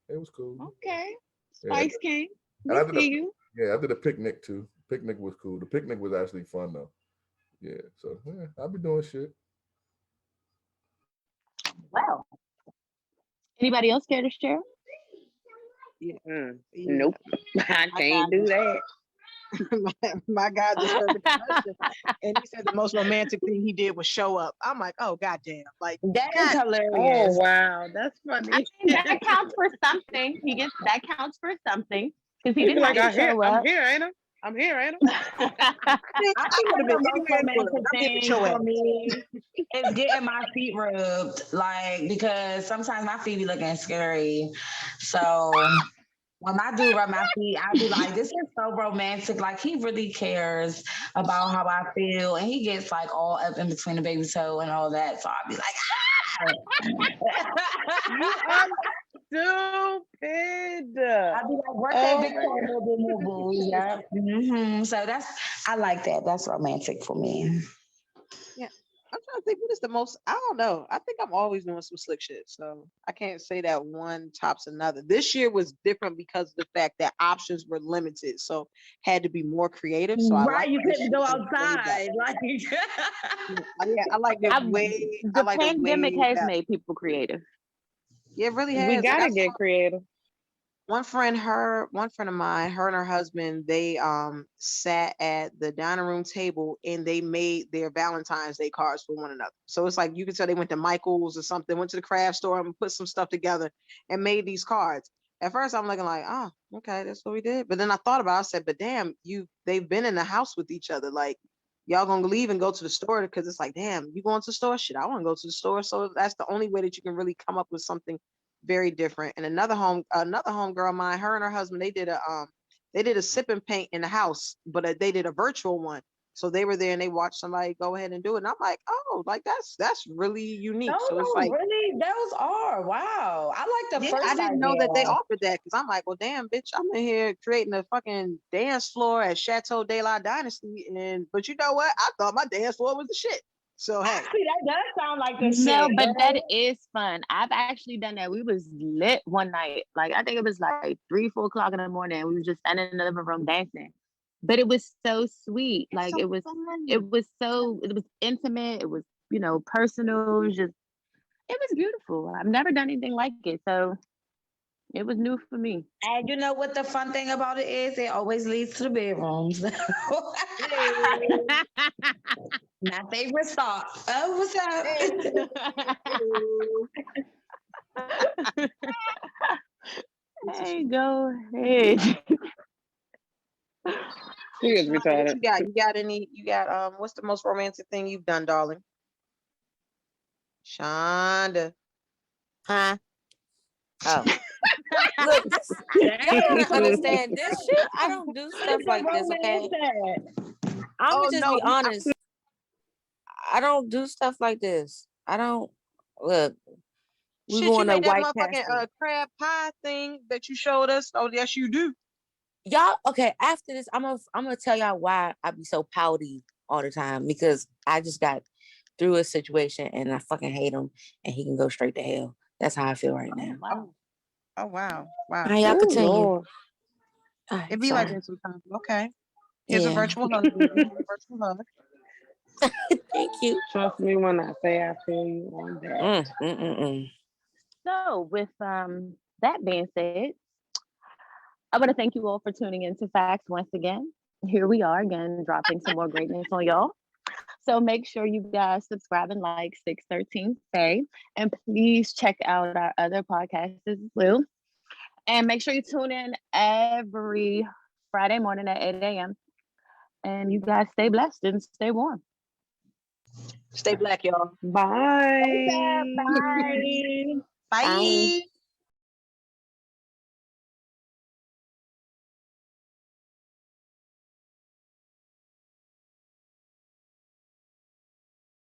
Speaker 8: it was cool.
Speaker 7: okay.
Speaker 8: Yeah,
Speaker 7: Spice King.
Speaker 8: and
Speaker 7: We
Speaker 8: I did a
Speaker 7: see you.
Speaker 8: yeah, I did a picnic too. Picnic was cool. The picnic was actually fun though. Yeah, so yeah, I'll be doing shit.
Speaker 7: Wow. Anybody else care to share?
Speaker 4: Yeah. Yeah.
Speaker 3: Nope. I
Speaker 4: My
Speaker 3: can't
Speaker 4: God,
Speaker 3: do that.
Speaker 4: my God just heard the question, and he said the most romantic thing he did was show up. I'm like, oh goddamn, like
Speaker 5: That is
Speaker 4: God,
Speaker 1: Oh
Speaker 5: hilarious.
Speaker 1: wow, that's
Speaker 7: I
Speaker 1: funny.
Speaker 7: mean, that counts for something. That counts for something because he
Speaker 1: He'd be
Speaker 7: didn't
Speaker 1: like,
Speaker 7: have to show
Speaker 1: I'm
Speaker 7: up.
Speaker 1: here, ain't I? I'm here, ain't
Speaker 5: I
Speaker 4: I
Speaker 5: think
Speaker 4: could have
Speaker 5: the
Speaker 4: been
Speaker 5: most
Speaker 4: anywhere in the world.
Speaker 5: romantic
Speaker 4: I'm here with
Speaker 5: thing
Speaker 4: your
Speaker 5: for
Speaker 4: ass.
Speaker 5: me is getting my feet rubbed, like because sometimes my feet be looking scary. So when I do rub my feet, I'll be like, "This is so romantic." Like he really cares about how I feel, and he gets like all up in between the baby toe and all that. So I'll be
Speaker 1: You
Speaker 5: like,
Speaker 1: are stupid.
Speaker 5: I'll be like, "Work that
Speaker 1: Oh
Speaker 5: big
Speaker 1: my
Speaker 5: toe, move, boo." Yeah. So I like that. That's romantic for me.
Speaker 4: Yeah, I'm trying to think what is the most. I don't know. I think I'm always doing some slick shit, so I can't say that one tops another. This year was different because of the fact that options were limited, so had to be more creative. So I
Speaker 5: Right,
Speaker 4: like
Speaker 5: you
Speaker 4: this
Speaker 5: couldn't
Speaker 4: year
Speaker 5: go
Speaker 4: way better.
Speaker 5: outside. Like
Speaker 4: Yeah, I like it
Speaker 7: I,
Speaker 4: way. I
Speaker 7: the
Speaker 4: like it
Speaker 7: pandemic
Speaker 4: way
Speaker 7: has
Speaker 4: better.
Speaker 7: made people creative.
Speaker 4: Yeah, it really
Speaker 1: We
Speaker 4: has. Like I
Speaker 1: gotta
Speaker 4: saw
Speaker 1: get creative.
Speaker 4: one friend of mine, her and her husband, they sat at the dining room table and they made their Valentine's Day cards for one another. So it's like you could tell they went to Michael's or something, went to the craft store and put some stuff together and made these cards. At first I'm looking like, oh, okay, that's what we did. But then I thought about it, I said, but damn, they've been in the house with each other. Like y'all gonna leave and go to the store because it's like, damn, you going to the store? Shit, I want to go to the store. So that's the only way that you can really come up with something very different. And another home girl of mine, her and her husband, they did a sip and paint in the house, but they did a virtual one. So they were there and they watched somebody go ahead and do it. And I'm like, oh, like that's really unique. So it's like,
Speaker 5: those are wow. I like the
Speaker 4: yeah, I
Speaker 5: first
Speaker 4: didn't know that they
Speaker 5: idea.
Speaker 4: offered that because I'm like, well, damn, bitch, I'm in here creating a fucking dance floor at Chateau de la Dynasty, but you know what? I thought my dance floor was the shit. So hey,
Speaker 5: Actually, that does sound like the
Speaker 7: No,
Speaker 5: shit,
Speaker 7: but that
Speaker 5: girl.
Speaker 7: is fun. I've actually done that. We was lit one night. Like I think it was like 3, 4 o'clock in the morning. We was just standing in the living room dancing. But it was so sweet.
Speaker 4: it's
Speaker 7: Like
Speaker 4: so
Speaker 7: it was
Speaker 4: fun.
Speaker 7: intimate. It was, personal. It was beautiful. I've never done anything like it. So it was new for me.
Speaker 5: And you know what the fun thing about it is? It always leads to the bedrooms. My favorite stop. Oh, what's up?
Speaker 7: Hey, go ahead.
Speaker 3: She is
Speaker 4: Shonda, what
Speaker 3: retarded.
Speaker 4: you got? You got any? You got what's the most romantic thing you've done, darling? Shonda.
Speaker 6: Huh? Oh. Look, y'all gotta understand this shit. I don't do stuff
Speaker 5: It's a
Speaker 6: like this, okay?
Speaker 5: romance.
Speaker 6: I'm
Speaker 4: Oh
Speaker 6: gonna just
Speaker 4: no,
Speaker 6: be honest. I don't do stuff like this. I don't look. We
Speaker 4: shit, you
Speaker 6: going to
Speaker 4: made that
Speaker 6: White
Speaker 4: motherfucking
Speaker 6: Castle.
Speaker 4: crab pie thing that you showed us. Oh yes, you do.
Speaker 6: Y'all, okay, after this, I'm gonna tell y'all why I be so pouty all the time, because I just got through a situation and I fucking hate him and he can go straight to hell. That's how I feel right now.
Speaker 4: Oh, oh wow,
Speaker 6: All
Speaker 4: wow.
Speaker 6: right, y'all
Speaker 3: Oh
Speaker 6: continue.
Speaker 3: Lord.
Speaker 6: All right,
Speaker 4: It be like
Speaker 6: sorry.
Speaker 4: that sometimes. Okay. Here's a
Speaker 6: Yeah.
Speaker 4: virtual hug. Here's a virtual hug.
Speaker 6: Thank you.
Speaker 3: Trust me when I say I feel you on that.
Speaker 7: So with that being said, I want to thank you all for tuning in to Facts once again. Here we are again, dropping some more greatness on y'all. So make sure you guys subscribe and like 613 Faye. And please check out our other podcasts as well. And make sure you tune in every Friday morning at 8 a.m. And you guys stay blessed and stay warm.
Speaker 4: Stay black, y'all.
Speaker 3: Bye.
Speaker 7: Bye.
Speaker 4: Bye.